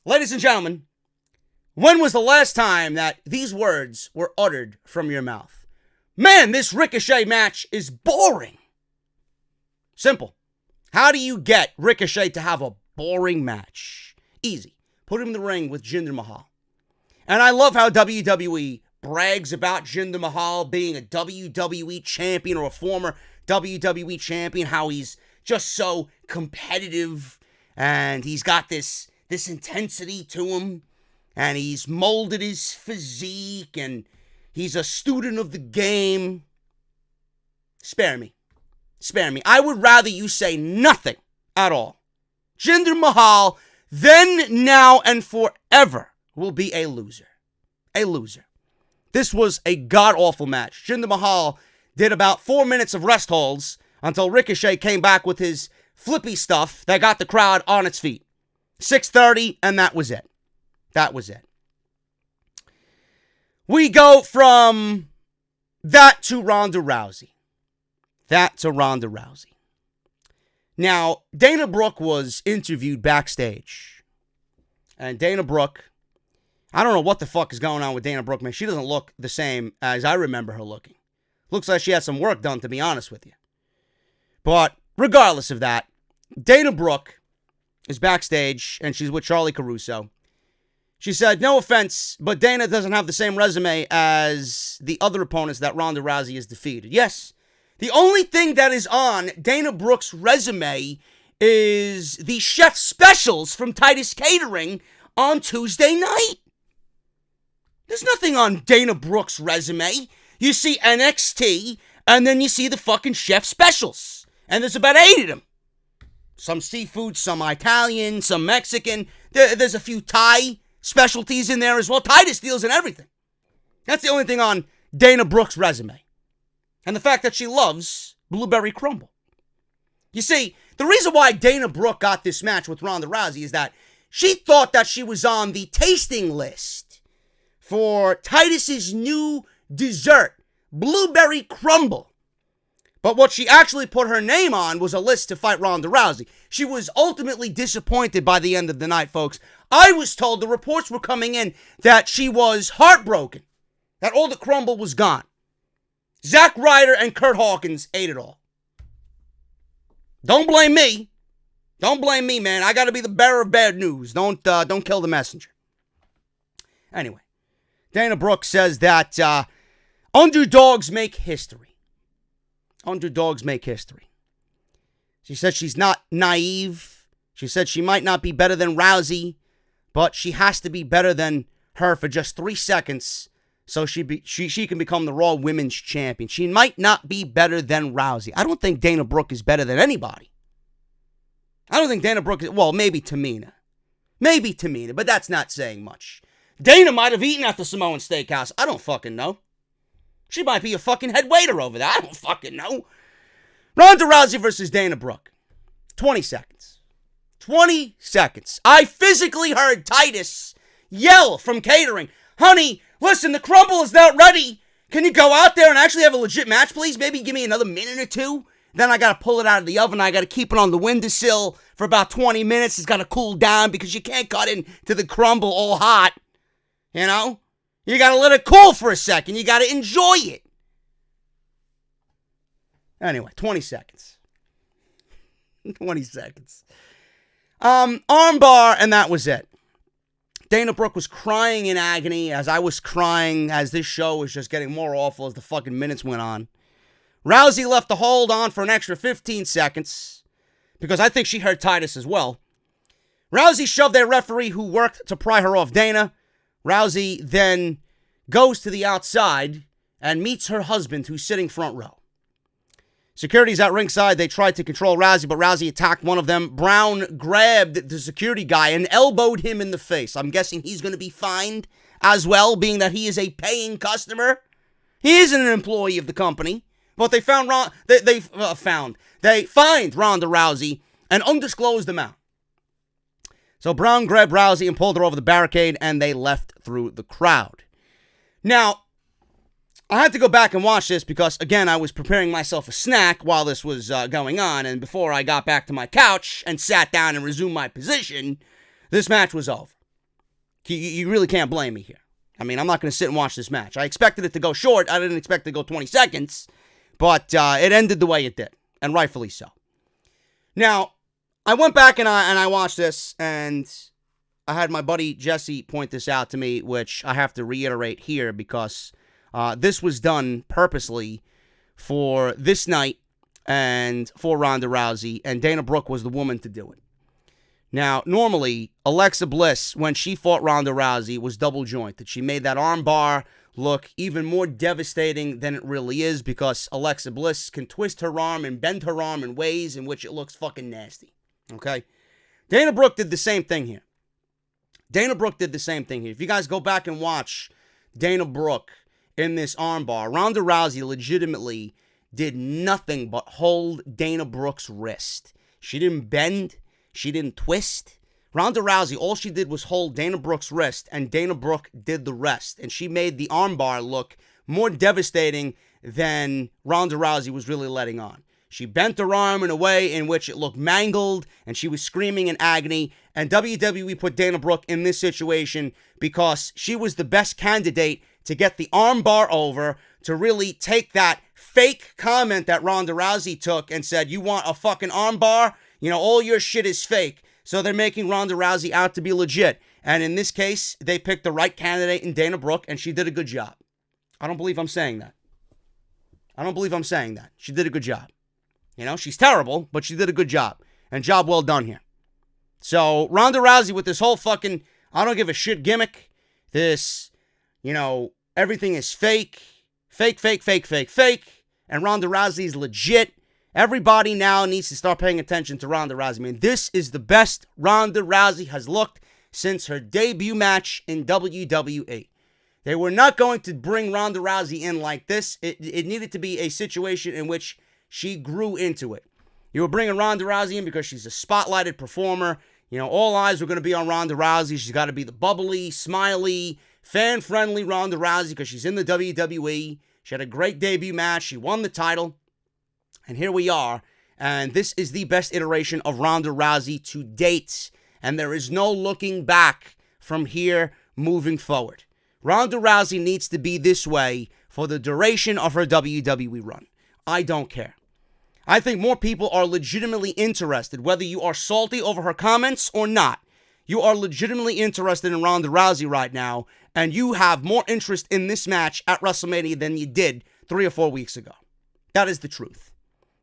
Ladies and gentlemen, when was the last time that these words were uttered from your mouth? Man, this Ricochet match is boring. Simple. How do you get Ricochet to have a boring match? Easy. Put him in the ring with Jinder Mahal. And I love how WWE brags about Jinder Mahal being a WWE champion or a former WWE champion, how he's just so competitive and he's got this intensity to him and he's molded his physique and he's a student of the game. Spare me. I would rather you say nothing at all. Jinder Mahal, then, now, and forever, will be a loser. A loser. This was a god-awful match. Jinder Mahal did about 4 minutes of rest holds until Ricochet came back with his flippy stuff that got the crowd on its feet. 6:30, and that was it. That was it. We go from that to Ronda Rousey. Now, Dana Brooke was interviewed backstage. And Dana Brooke, I don't know what the fuck is going on with Dana Brooke, man. She doesn't look the same as I remember her looking. Looks like she had some work done, to be honest with you. But regardless of that, Dana Brooke is backstage, and she's with Charlie Caruso. She said, no offense, but Dana doesn't have the same resume as the other opponents that Ronda Rousey has defeated. Yes, the only thing that is on Dana Brooke's resume is the chef specials from Titus Catering on Tuesday night. There's nothing on Dana Brooke's resume. You see NXT, and then you see the fucking chef specials. And there's about 8 of them. Some seafood, some Italian, some Mexican. There's a few Thai specialties in there as well. Titus deals in everything. That's the only thing on Dana Brooke's resume. And the fact that she loves blueberry crumble. You see, the reason why Dana Brooke got this match with Ronda Rousey is that she thought that she was on the tasting list for Titus's new dessert, blueberry crumble. But what she actually put her name on was a list to fight Ronda Rousey. She was ultimately disappointed by the end of the night, folks. I was told the reports were coming in that she was heartbroken, that all the crumble was gone. Zack Ryder and Kurt Hawkins ate it all. Don't blame me. Don't blame me, man. I got to be the bearer of bad news. Don't kill the messenger. Anyway, Dana Brooke says that underdogs make history. Underdogs make history. She said she's not naive. She said she might not be better than Rousey, but she has to be better than her for just 3 seconds so she can become the Raw Women's Champion. She might not be better than Rousey. I don't think Dana Brooke is better than anybody. I don't think Dana Brooke is, well, maybe Tamina. Maybe Tamina, but that's not saying much. Dana might have eaten at the Samoan Steakhouse. I don't fucking know. She might be a fucking head waiter over there. I don't fucking know. Ronda Rousey versus Dana Brooke. 20 seconds. 20 seconds. I physically heard Titus yell from catering, honey, listen, the crumble is not ready. Can you go out there and actually have a legit match, please? Maybe give me another minute or two. Then I got to pull it out of the oven. I got to keep it on the windowsill for about 20 minutes. It's got to cool down because you can't cut into the crumble all hot. You know? You got to let it cool for a second. You got to enjoy it. Anyway, 20 seconds. 20 seconds. Armbar, and that was it. Dana Brooke was crying in agony as I was crying as this show was just getting more awful as the fucking minutes went on. Rousey left the hold on for an extra 15 seconds because I think she heard Titus as well. Rousey shoved a referee who worked to pry her off Dana. Rousey then goes to the outside and meets her husband who's sitting front row. Security's at ringside. They tried to control Rousey, but Rousey attacked one of them. Brown grabbed the security guy and elbowed him in the face. I'm guessing he's going to be fined as well, being that he is a paying customer. He isn't an employee of the company, but they fined Ronda Rousey and undisclosed amount. So Brown grabbed Rousey and pulled her over the barricade, and they left through the crowd. Now, I had to go back and watch this because, again, I was preparing myself a snack while this was going on, and before I got back to my couch and sat down and resumed my position, this match was over. You really can't blame me here. I mean, I'm not going to sit and watch this match. I expected it to go short. I didn't expect it to go 20 seconds, but it ended the way it did, and rightfully so. Now, I went back and I watched this, and I had my buddy Jesse point this out to me, which I have to reiterate here because this was done purposely for this night and for Ronda Rousey, and Dana Brooke was the woman to do it. Now, normally, Alexa Bliss, when she fought Ronda Rousey, was double jointed. She made that arm bar look even more devastating than it really is because Alexa Bliss can twist her arm and bend her arm in ways in which it looks fucking nasty. Okay? Dana Brooke did the same thing here. If you guys go back and watch Dana Brooke in this armbar, Ronda Rousey legitimately did nothing but hold Dana Brooke's wrist. She didn't bend. She didn't twist. Ronda Rousey, all she did was hold Dana Brooke's wrist, and Dana Brooke did the rest. And she made the armbar look more devastating than Ronda Rousey was really letting on. She bent her arm in a way in which it looked mangled, and she was screaming in agony. And WWE put Dana Brooke in this situation because she was the best candidate to get the armbar over. to really take that fake comment that Ronda Rousey took and said, you want a fucking armbar? You know, all your shit is fake. So they're making Ronda Rousey out to be legit. And in this case, they picked the right candidate in Dana Brooke, and she did a good job. I don't believe I'm saying that. She did a good job. You know, she's terrible, but she did a good job. And job well done here. So, Ronda Rousey with this whole fucking, I don't give a shit gimmick. This, you know, everything is fake. Fake. And Ronda Rousey's legit. Everybody now needs to start paying attention to Ronda Rousey. I mean, this is the best Ronda Rousey has looked since her debut match in WWE. They were not going to bring Ronda Rousey in like this. It needed to be a situation in which she grew into it. You were bringing Ronda Rousey in because she's a spotlighted performer. You know, all eyes were going to be on Ronda Rousey. She's got to be the bubbly, smiley, fan-friendly Ronda Rousey because she's in the WWE. She had a great debut match. She won the title. And here we are. And this is the best iteration of Ronda Rousey to date. And there is no looking back from here moving forward. Ronda Rousey needs to be this way for the duration of her WWE run. I don't care. I think more people are legitimately interested, whether you are salty over her comments or not. You are legitimately interested in Ronda Rousey right now, and you have more interest in this match at WrestleMania than you did 3 or 4 weeks ago. That is the truth.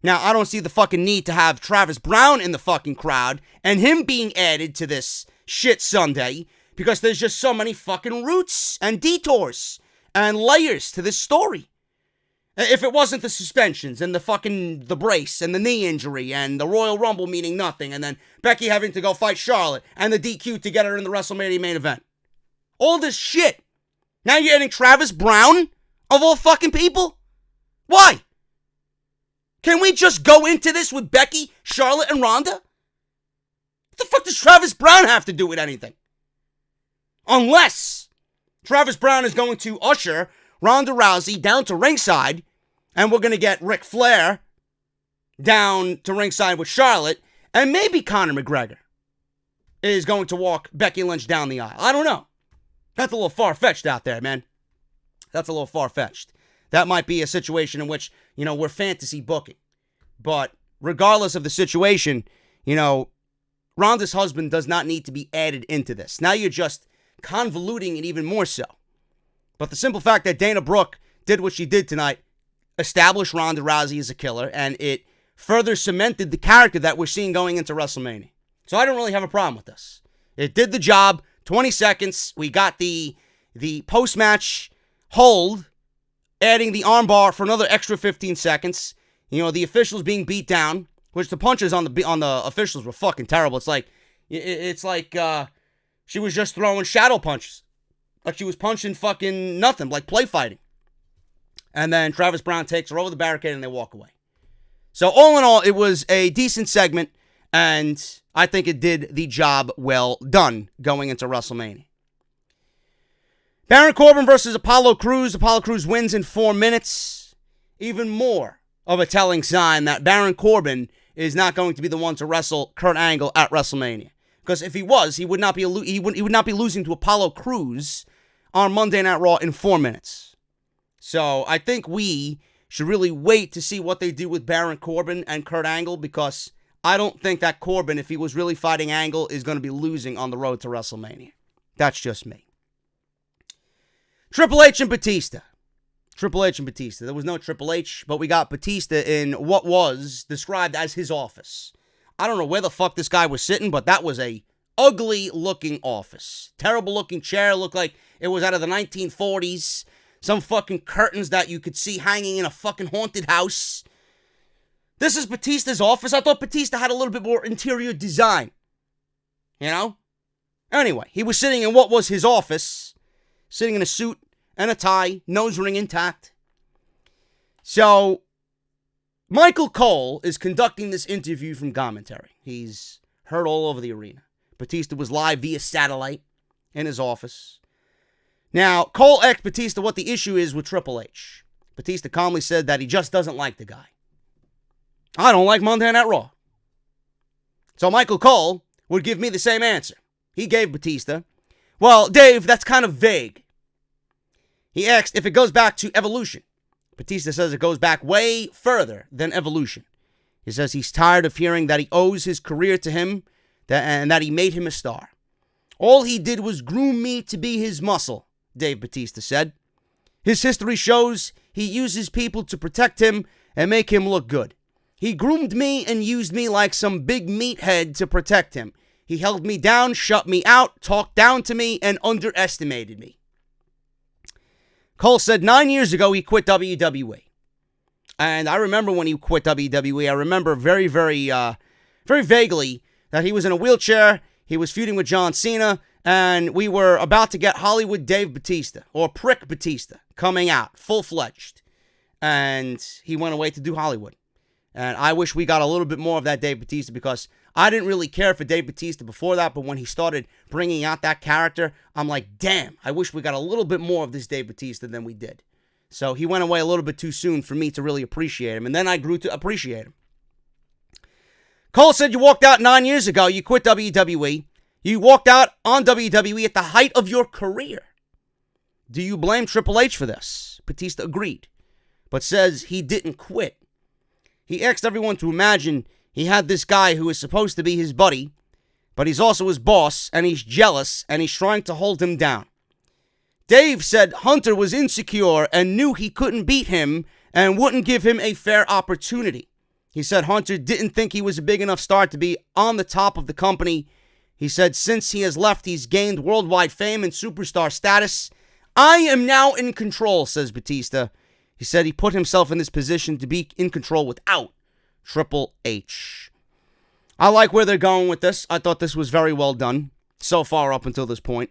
Now, I don't see the fucking need to have Travis Brown in the fucking crowd and him being added to this shit Sunday because there's just so many fucking roots and detours and layers to this story. If it wasn't the suspensions and the brace and the knee injury and the Royal Rumble meaning nothing and then Becky having to go fight Charlotte and the DQ to get her in the WrestleMania main event. All this shit. Now you're adding Travis Brown of all fucking people? Why? Can we just go into this with Becky, Charlotte, and Ronda? What the fuck does Travis Brown have to do with anything? Unless Travis Brown is going to usher Ronda Rousey down to ringside, and we're going to get Ric Flair down to ringside with Charlotte, and maybe Conor McGregor is going to walk Becky Lynch down the aisle. I don't know. That's a little far-fetched out there, man. That's a little far-fetched. That might be a situation in which, you know, we're fantasy booking. But regardless of the situation, you know, Ronda's husband does not need to be added into this. Now you're just convoluting it even more so. But the simple fact that Dana Brooke did what she did tonight established Ronda Rousey as a killer, and it further cemented the character that we're seeing going into WrestleMania. So I don't really have a problem with this. It did the job. 20 seconds. We got the post-match hold, adding the armbar for another extra 15 seconds. You know, the officials being beat down, which the punches on the officials were fucking terrible. It's like she was just throwing shadow punches. Like she was punching fucking nothing, like play fighting. And then Travis Brown takes her over the barricade and they walk away. So all in all, it was a decent segment, and I think it did the job well done going into WrestleMania. Baron Corbin versus Apollo Crews. Apollo Crews wins in 4 minutes. Even more of a telling sign that Baron Corbin is not going to be the one to wrestle Kurt Angle at WrestleMania. Because if he was, he would not be losing to Apollo Crews on Monday Night Raw in 4 minutes. So I think we should really wait to see what they do with Baron Corbin and Kurt Angle, because I don't think that Corbin, if he was really fighting Angle, is going to be losing on the road to WrestleMania. That's just me. Triple H and Batista. There was no Triple H, but we got Batista in what was described as his office. I don't know where the fuck this guy was sitting, but that was a ugly-looking office. Terrible-looking chair. Looked like it was out of the 1940s. Some fucking curtains that you could see hanging in a fucking haunted house. This is Batista's office. I thought Batista had a little bit more interior design. You know? Anyway, he was sitting in what was his office. Sitting in a suit and a tie. Nose ring intact. So, Michael Cole is conducting this interview from commentary. He's heard all over the arena. Batista was live via satellite in his office. Now, Cole asked Batista what the issue is with Triple H. Batista calmly said that he just doesn't like the guy. I don't like Monday Night Raw. So Michael Cole would give me the same answer. He gave Batista, well, Dave, that's kind of vague. He asked if it goes back to Evolution. Batista says it goes back way further than Evolution. He says he's tired of hearing that he owes his career to him and that he made him a star. All he did was groom me to be his muscle, Dave Batista said. His history shows he uses people to protect him and make him look good. He groomed me and used me like some big meathead to protect him. He held me down, shut me out, talked down to me, and underestimated me. Cole said 9 years ago he quit WWE. And I remember when he quit WWE, I remember very vaguely that he was in a wheelchair, he was feuding with John Cena, and we were about to get Hollywood Dave Batista, or Prick Batista, coming out, full-fledged. And he went away to do Hollywood. And I wish we got a little bit more of that Dave Batista, because I didn't really care for Dave Batista before that, but when he started bringing out that character, I'm like, damn, I wish we got a little bit more of this Dave Batista than we did. So he went away a little bit too soon for me to really appreciate him, and then I grew to appreciate him. Cole said you walked out 9 years ago, you quit WWE. You walked out on WWE at the height of your career. Do you blame Triple H for this? Batista agreed, but says he didn't quit. He asked everyone to imagine he had this guy who is supposed to be his buddy, but he's also his boss, and he's jealous, and he's trying to hold him down. Dave said Hunter was insecure and knew he couldn't beat him and wouldn't give him a fair opportunity. He said Hunter didn't think he was a big enough star to be on the top of the company. He said since he has left, he's gained worldwide fame and superstar status. I am now in control, says Batista. He said he put himself in this position to be in control without Triple H. I like where they're going with this. I thought this was very well done so far up until this point.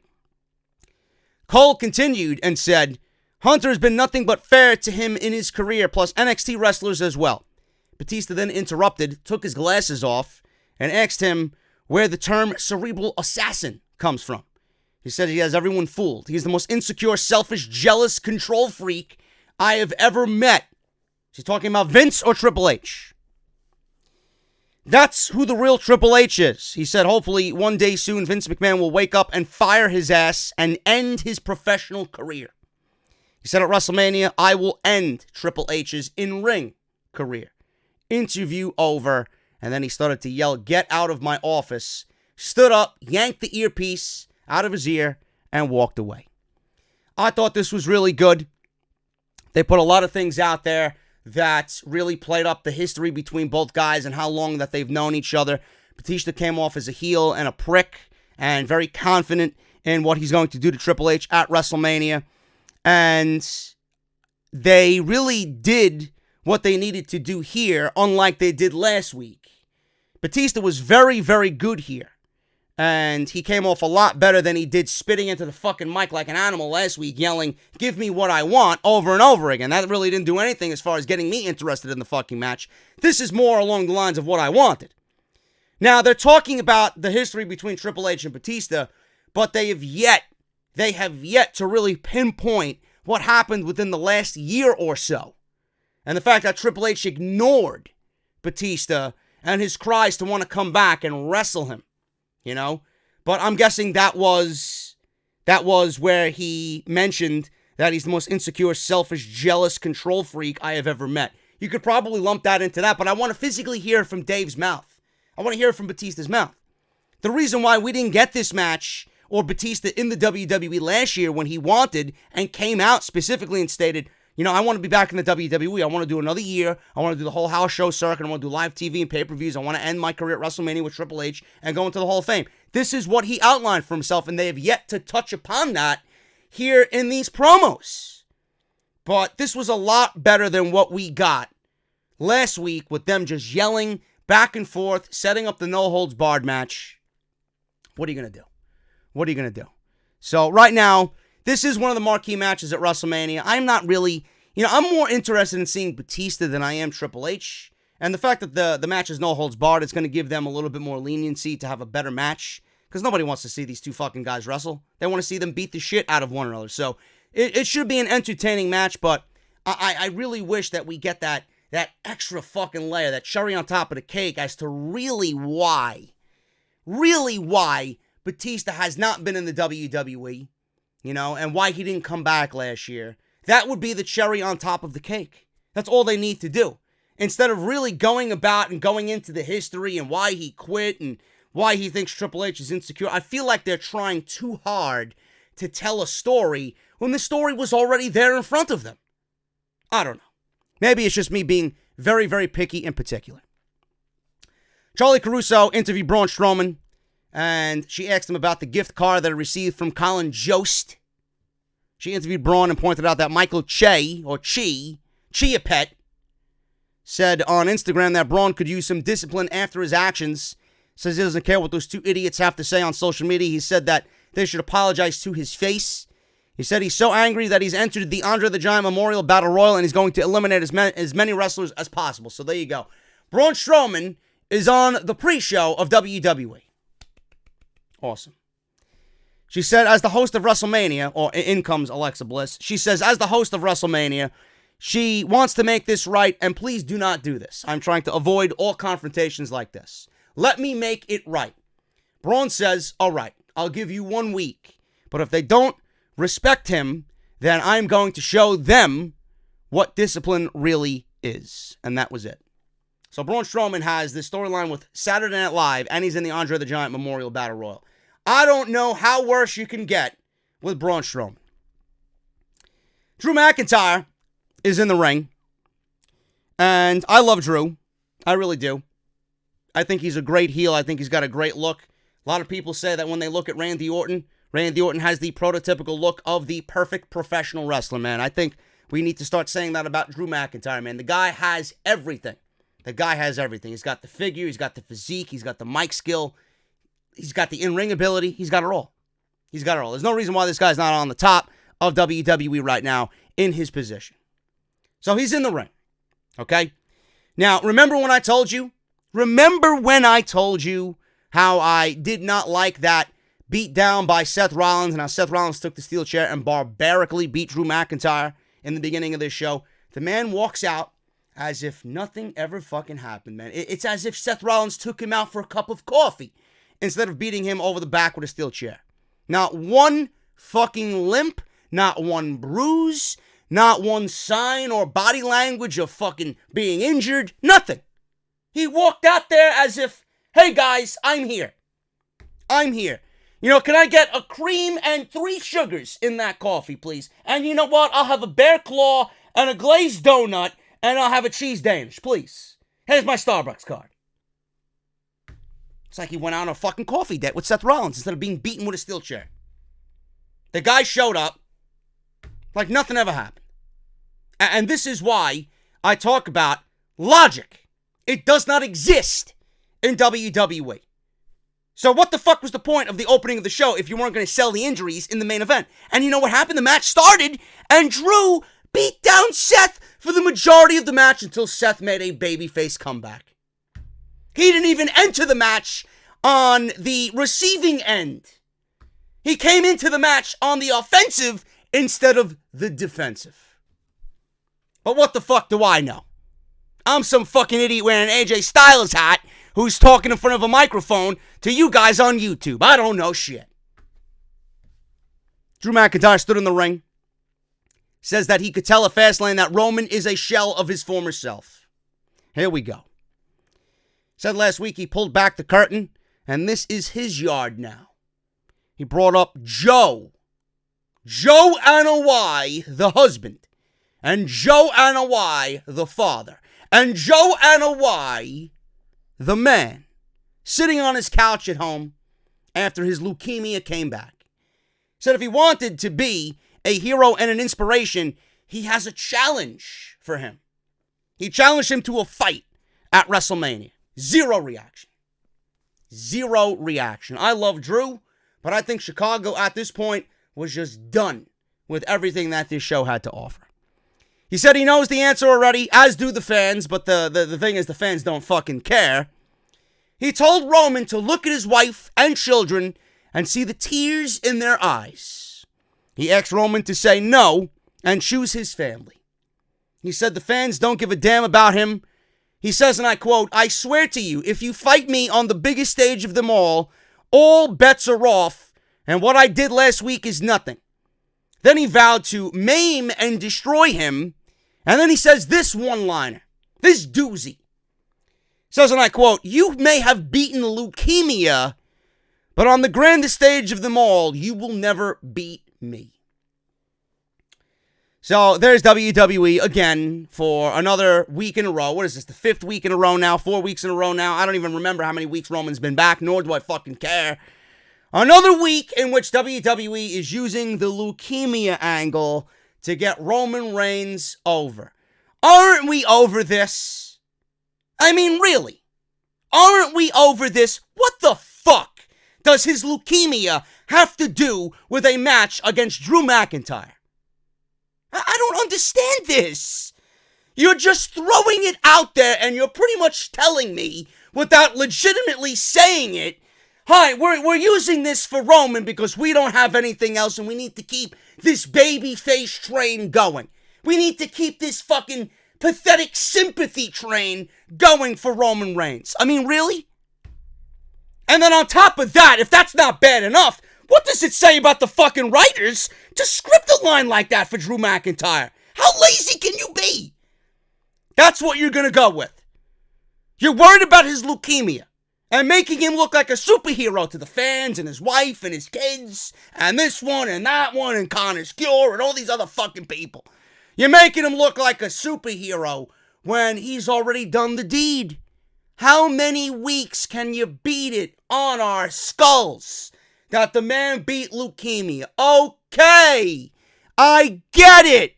Cole continued and said, Hunter has been nothing but fair to him in his career, plus NXT wrestlers as well. Batista then interrupted, took his glasses off, and asked him where the term cerebral assassin comes from. He said he has everyone fooled. He's the most insecure, selfish, jealous control freak I have ever met. Is he talking about Vince or Triple H? That's who the real Triple H is. He said hopefully one day soon Vince McMahon will wake up and fire his ass and end his professional career. He said at WrestleMania, I will end Triple H's in-ring career. Interview over. And then he started to yell, get out of my office. Stood up, yanked the earpiece out of his ear, and walked away. I thought this was really good. They put a lot of things out there that really played up the history between both guys and how long that they've known each other. Batista came off as a heel and a prick and very confident in what he's going to do to Triple H at WrestleMania. And they really did what they needed to do here, unlike they did last week. Batista was very, very good here. And he came off a lot better than he did spitting into the fucking mic like an animal last week, yelling, give me what I want, over and over again. That really didn't do anything as far as getting me interested in the fucking match. This is more along the lines of what I wanted. Now, they're talking about the history between Triple H and Batista, but they have yet to really pinpoint what happened within the last year or so. And the fact that Triple H ignored Batista and his cries to want to come back and wrestle him. You know, but I'm guessing that was where he mentioned that he's the most insecure, selfish, jealous control freak I have ever met. You could probably lump that into that, but I want to physically hear it from Dave's mouth. I want to hear it from Batista's mouth. The reason why we didn't get this match or Batista in the WWE last year when he wanted and came out specifically and stated, you know, I want to be back in the WWE. I want to do another year. I want to do the whole house show circuit. I want to do live TV and pay-per-views. I want to end my career at WrestleMania with Triple H and go into the Hall of Fame. This is what he outlined for himself, and they have yet to touch upon that here in these promos. But this was a lot better than what we got last week with them just yelling back and forth, setting up the no-holds-barred match. What are you going to do? What are you going to do? So right now, this is one of the marquee matches at WrestleMania. I'm not really, I'm more interested in seeing Batista than I am Triple H. And the fact that the match is no holds barred, it's going to give them a little bit more leniency to have a better match. Because nobody wants to see these two fucking guys wrestle. They want to see them beat the shit out of one another. So it should be an entertaining match, but I really wish that we get that extra fucking layer, that cherry on top of the cake as to really why Batista has not been in the WWE. And why he didn't come back last year. That would be the cherry on top of the cake. That's all they need to do. Instead of really going about and going into the history and why he quit and why he thinks Triple H is insecure, I feel like they're trying too hard to tell a story when the story was already there in front of them. I don't know. Maybe it's just me being very, very picky in particular. Charlie Caruso interviewed Braun Strowman, and she asked him about the gift card that he received from Colin Jost. She interviewed Braun and pointed out that Michael Chia Pet, said on Instagram that Braun could use some discipline after his actions. Says he doesn't care what those two idiots have to say on social media. He said that they should apologize to his face. He said he's so angry that he's entered the Andre the Giant Memorial Battle Royal and he's going to eliminate as many wrestlers as possible. So there you go. Braun Strowman is on the pre-show of WWE. Awesome. She said, as the host of WrestleMania, or in comes Alexa Bliss, she says, as the host of WrestleMania, she wants to make this right, and please do not do this. I'm trying to avoid all confrontations like this. Let me make it right. Braun says, all right, I'll give you 1 week, but if they don't respect him, then I'm going to show them what discipline really is. And that was it. So Braun Strowman has this storyline with Saturday Night Live, and he's in the Andre the Giant Memorial Battle Royal. I don't know how worse you can get with Braun Strowman. Drew McIntyre is in the ring, and I love Drew. I really do. I think he's a great heel. I think he's got a great look. A lot of people say that when they look at Randy Orton has the prototypical look of the perfect professional wrestler, man. I think we need to start saying that about Drew McIntyre, man. The guy has everything. The guy has everything. He's got the figure. He's got the physique. He's got the mic skill. He's got the in-ring ability. He's got it all. He's got it all. There's no reason why this guy's not on the top of WWE right now in his position. So he's in the ring. Okay? Now, remember when I told you? Remember when I told you how I did not like that beat down by Seth Rollins and how Seth Rollins took the steel chair and barbarically beat Drew McIntyre in the beginning of this show? The man walks out as if nothing ever fucking happened, man. It's as if Seth Rollins took him out for a cup of coffee instead of beating him over the back with a steel chair. Not one fucking limp, not one bruise, not one sign or body language of fucking being injured, nothing. He walked out there as if, hey guys, I'm here. I'm here. You know, can I get a cream and 3 sugars in that coffee, please? And you know what? I'll have a bear claw and a glazed donut, and I'll have a cheese Danish, please. Here's my Starbucks card. It's like he went on a fucking coffee date with Seth Rollins instead of being beaten with a steel chair. The guy showed up like nothing ever happened. And this is why I talk about logic. It does not exist in WWE. So what the fuck was the point of the opening of the show if you weren't going to sell the injuries in the main event? And you know what happened? The match started, and Drew beat down Seth for the majority of the match until Seth made a babyface comeback. He didn't even enter the match on the receiving end. He came into the match on the offensive instead of the defensive. But what the fuck do I know? I'm some fucking idiot wearing an AJ Styles hat who's talking in front of a microphone to you guys on YouTube. I don't know shit. Drew McIntyre stood in the ring. Says that he could tell at Fastlane that Roman is a shell of his former self. Here we go. Said last week he pulled back the curtain, and this is his yard now. He brought up Joe Anoa'i, the husband, and Joe Anoa'i, the father, and Joe Anoa'i, the man, sitting on his couch at home after his leukemia came back. Said if he wanted to be a hero and an inspiration, he has a challenge for him. He challenged him to a fight at WrestleMania. Zero reaction. Zero reaction. I love Drew, but I think Chicago at this point was just done with everything that this show had to offer. He said he knows the answer already, as do the fans, but the thing is the fans don't fucking care. He told Roman to look at his wife and children and see the tears in their eyes. He asked Roman to say no and choose his family. He said the fans don't give a damn about him. He says, and I quote, "I swear to you, if you fight me on the biggest stage of them all bets are off, and what I did last week is nothing. Then he vowed to maim and destroy him. And then he says this one-liner, this doozy. Says, and I quote, "You may have beaten leukemia, but on the grandest stage of them all, you will never beat me." So there's WWE again for another week in a row. What is this, the 5th week in a row now? 4 weeks in a row now? I don't even remember how many weeks Roman's been back, nor do I fucking care. Another week in which WWE is using the leukemia angle to get Roman Reigns over. Aren't we over this? I mean, really? Aren't we over this? What the fuck does his leukemia have to do with a match against Drew McIntyre? I don't understand this. You're just throwing it out there and you're pretty much telling me, without legitimately saying it, hi, we're using this for Roman because we don't have anything else and we need to keep this babyface train going. We need to keep this fucking pathetic sympathy train going for Roman Reigns. I mean, really? And then on top of that, if that's not bad enough, what does it say about the fucking writers to script a line like that for Drew McIntyre? How lazy can you be? That's what you're gonna go with. You're worried about his leukemia and making him look like a superhero to the fans and his wife and his kids and this one and that one and Connor's Cure and all these other fucking people. You're making him look like a superhero when he's already done the deed. How many weeks can you beat it on our skulls that the man beat leukemia? Okay, I get it.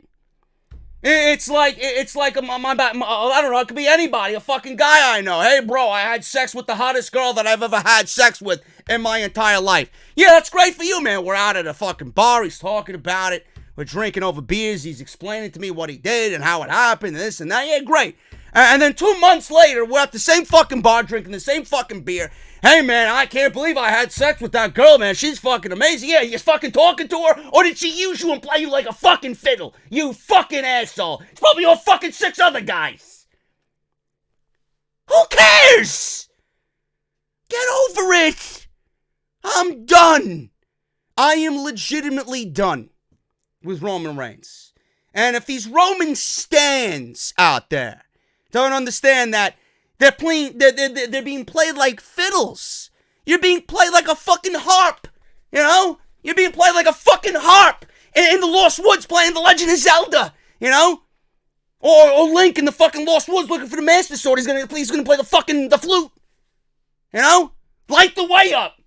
It's like I don't know, it could be anybody, a fucking guy I know. Hey, bro, I had sex with the hottest girl that I've ever had sex with in my entire life. Yeah, that's great for you, man. We're out at a fucking bar. He's talking about it. We're drinking over beers. He's explaining to me what he did and how it happened and this and that. Yeah, great. And then 2 months later, we're at the same fucking bar drinking the same fucking beer. Hey, man, I can't believe I had sex with that girl, man. She's fucking amazing. Yeah, you fucking talking to her? Or did she use you and play you like a fucking fiddle? You fucking asshole. It's probably all fucking 6 other guys. Who cares? Get over it. I'm done. I am legitimately done with Roman Reigns. And if these Roman stans out there don't understand that they're being played like fiddles. You're being played like a fucking harp. You know? You're being played like a fucking harp in the Lost Woods playing The Legend of Zelda. You know? Or Link in the fucking Lost Woods looking for the Master Sword. He's gonna play the flute. You know? Light the way up.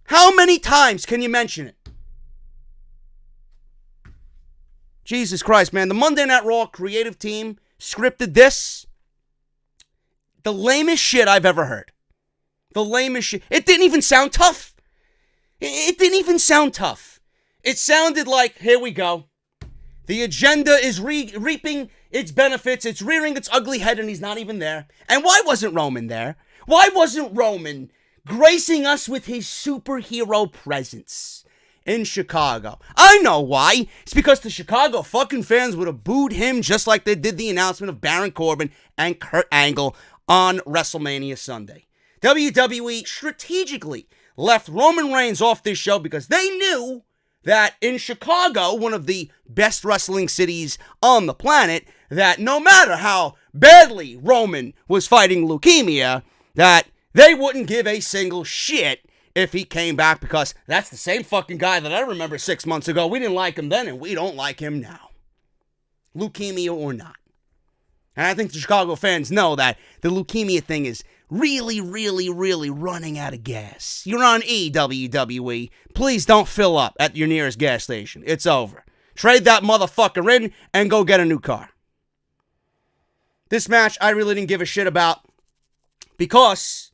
How many times can you mention it? Jesus Christ, man. The Monday Night Raw creative team scripted this. The lamest shit I've ever heard. The lamest shit. It didn't even sound tough. It didn't even sound tough. It sounded like, here we go. The agenda is reaping its benefits. It's rearing its ugly head and he's not even there. And why wasn't Roman there? Why wasn't Roman gracing us with his superhero presence in Chicago? I know why. It's because the Chicago fucking fans would have booed him just like they did the announcement of Baron Corbin and Kurt Angle on WrestleMania Sunday. WWE strategically left Roman Reigns off this show because they knew that in Chicago, one of the best wrestling cities on the planet, that no matter how badly Roman was fighting leukemia, that they wouldn't give a single shit if he came back, because that's the same fucking guy that I remember 6 months ago. We didn't like him then and we don't like him now. Leukemia or not. And I think the Chicago fans know that the leukemia thing is really, really, really running out of gas. You're on E, WWE. Please don't fill up at your nearest gas station. It's over. Trade that motherfucker in and go get a new car. This match I really didn't give a shit about because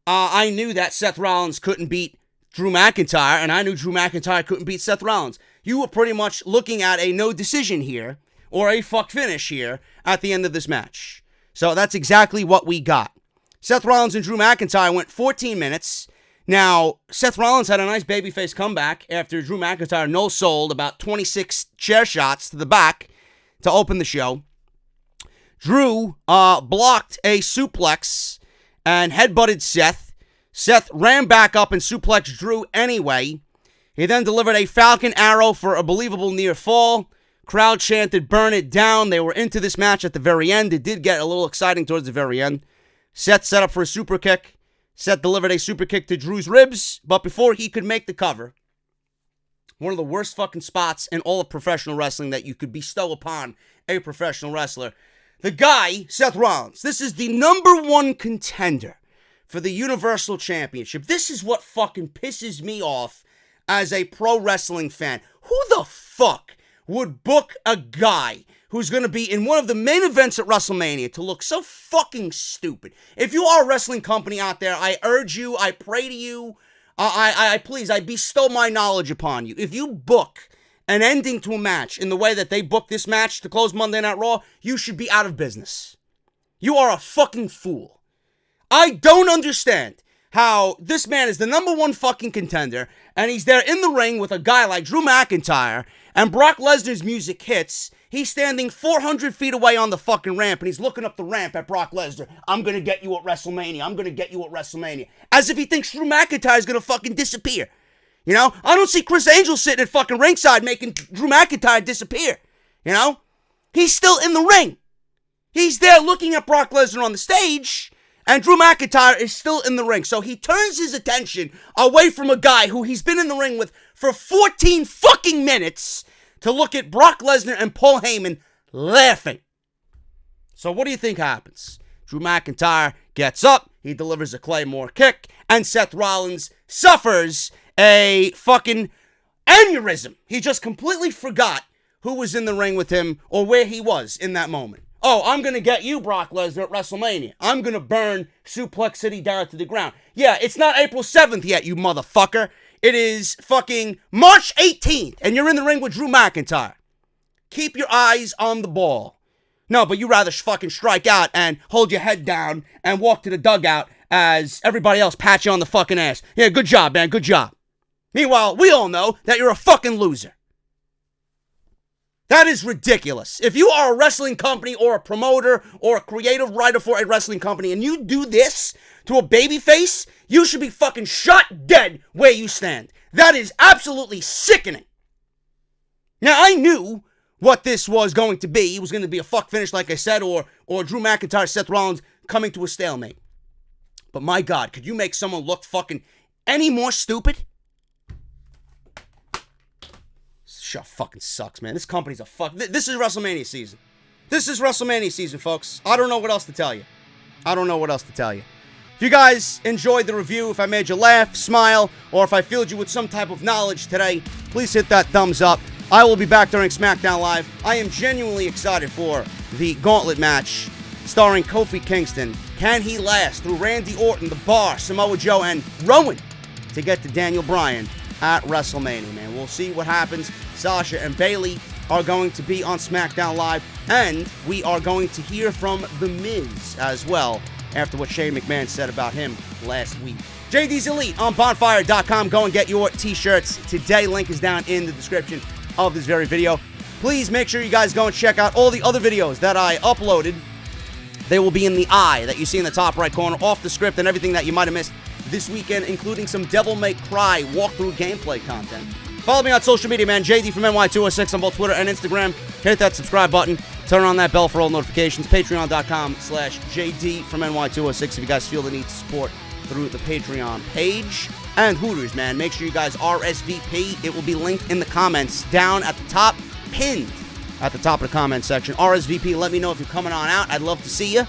I knew that Seth Rollins couldn't beat Drew McIntyre, and I knew Drew McIntyre couldn't beat Seth Rollins. You were pretty much looking at a no decision here, or a fuck finish here, at the end of this match. So that's exactly what we got. Seth Rollins and Drew McIntyre went 14 minutes. Now, Seth Rollins had a nice babyface comeback after Drew McIntyre no-sold about 26 chair shots to the back to open the show. Drew blocked a suplex and headbutted Seth. Seth ran back up and suplexed Drew anyway. He then delivered a Falcon Arrow for a believable near fall. Crowd chanted, "Burn it down." They were into this match at the very end. It did get a little exciting towards the very end. Seth set up for a super kick. Seth delivered a super kick to Drew's ribs, but before he could make the cover, one of the worst fucking spots in all of professional wrestling that you could bestow upon a professional wrestler. The guy, Seth Rollins, this is the #1 contender for the Universal Championship. This is what fucking pisses me off as a pro wrestling fan. Who the fuck would book a guy who's going to be in one of the main events at WrestleMania to look so fucking stupid? If you are a wrestling company out there, I urge you, I pray to you, I bestow my knowledge upon you. If you book an ending to a match in the way that they booked this match to close Monday Night Raw, you should be out of business. You are a fucking fool. I don't understand how this man is the #1 fucking contender, and he's there in the ring with a guy like Drew McIntyre, and Brock Lesnar's music hits. He's standing 400 feet away on the fucking ramp, and he's looking up the ramp at Brock Lesnar. "I'm gonna get you at WrestleMania. I'm gonna get you at WrestleMania." As if he thinks Drew McIntyre is gonna fucking disappear. You know? I don't see Chris Angel sitting at fucking ringside making Drew McIntyre disappear. You know? He's still in the ring. He's there looking at Brock Lesnar on the stage, and Drew McIntyre is still in the ring. So he turns his attention away from a guy who he's been in the ring with for 14 fucking minutes to look at Brock Lesnar and Paul Heyman laughing. So what do you think happens? Drew McIntyre gets up, he delivers a Claymore kick, and Seth Rollins suffers a fucking aneurysm. He just completely forgot who was in the ring with him or where he was in that moment. "Oh, I'm going to get you, Brock Lesnar, at WrestleMania. I'm going to burn Suplex City down to the ground." Yeah, it's not April 7th yet, you motherfucker. It is fucking March 18th, and you're in the ring with Drew McIntyre. Keep your eyes on the ball. No, but you rather fucking strike out and hold your head down and walk to the dugout as everybody else pats you on the fucking ass. "Yeah, good job, man, good job." Meanwhile, we all know that you're a fucking loser. That is ridiculous. If you are a wrestling company or a promoter or a creative writer for a wrestling company and you do this to a babyface, you should be fucking shot dead where you stand. That is absolutely sickening. Now, I knew what this was going to be. It was going to be a fuck finish, like I said, or Drew McIntyre, Seth Rollins coming to a stalemate. But my God, could you make someone look fucking any more stupid? Shit fucking sucks, man. This company's a fuck. This is WrestleMania season. This is WrestleMania season, folks. I don't know what else to tell you. If you guys enjoyed the review, if I made you laugh, smile, or if I filled you with some type of knowledge today, please hit that thumbs up. I will be back during SmackDown Live. I am genuinely excited for the Gauntlet match starring Kofi Kingston. Can he last through Randy Orton, The Bar, Samoa Joe, and Rowan to get to Daniel Bryan at WrestleMania, man? We'll see what happens. Sasha and Bayley are going to be on SmackDown Live, and we are going to hear from The Miz as well after what Shane McMahon said about him last week. JD's Elite on Bonfire.com. Go and get your t-shirts today. Link is down in the description of this very video. Please make sure you guys go and check out all the other videos that I uploaded. They will be in the eye that you see in the top right corner, off the script, and everything that you might have missed this weekend, including some Devil May Cry walkthrough gameplay content. Follow me on social media, man. JD from NY206 on both Twitter and Instagram. Hit that subscribe button. Turn on that bell for all notifications. Patreon.com/JD from NY206 if you guys feel the need to support through the Patreon page. And Hooters, man. Make sure you guys RSVP. It will be linked in the comments down at the top, pinned at the top of the comment section. RSVP, let me know if you're coming on out. I'd love to see you.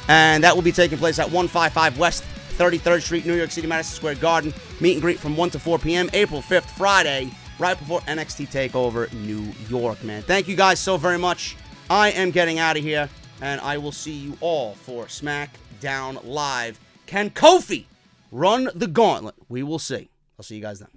And that will be taking place at 155 West 33rd Street, New York City, Madison Square Garden. Meet and greet from 1 to 4 p.m. April 5th, Friday, right before NXT TakeOver New York, man. Thank you guys so very much. I am getting out of here, and I will see you all for SmackDown Live. Can Kofi run the gauntlet? We will see. I'll see you guys then.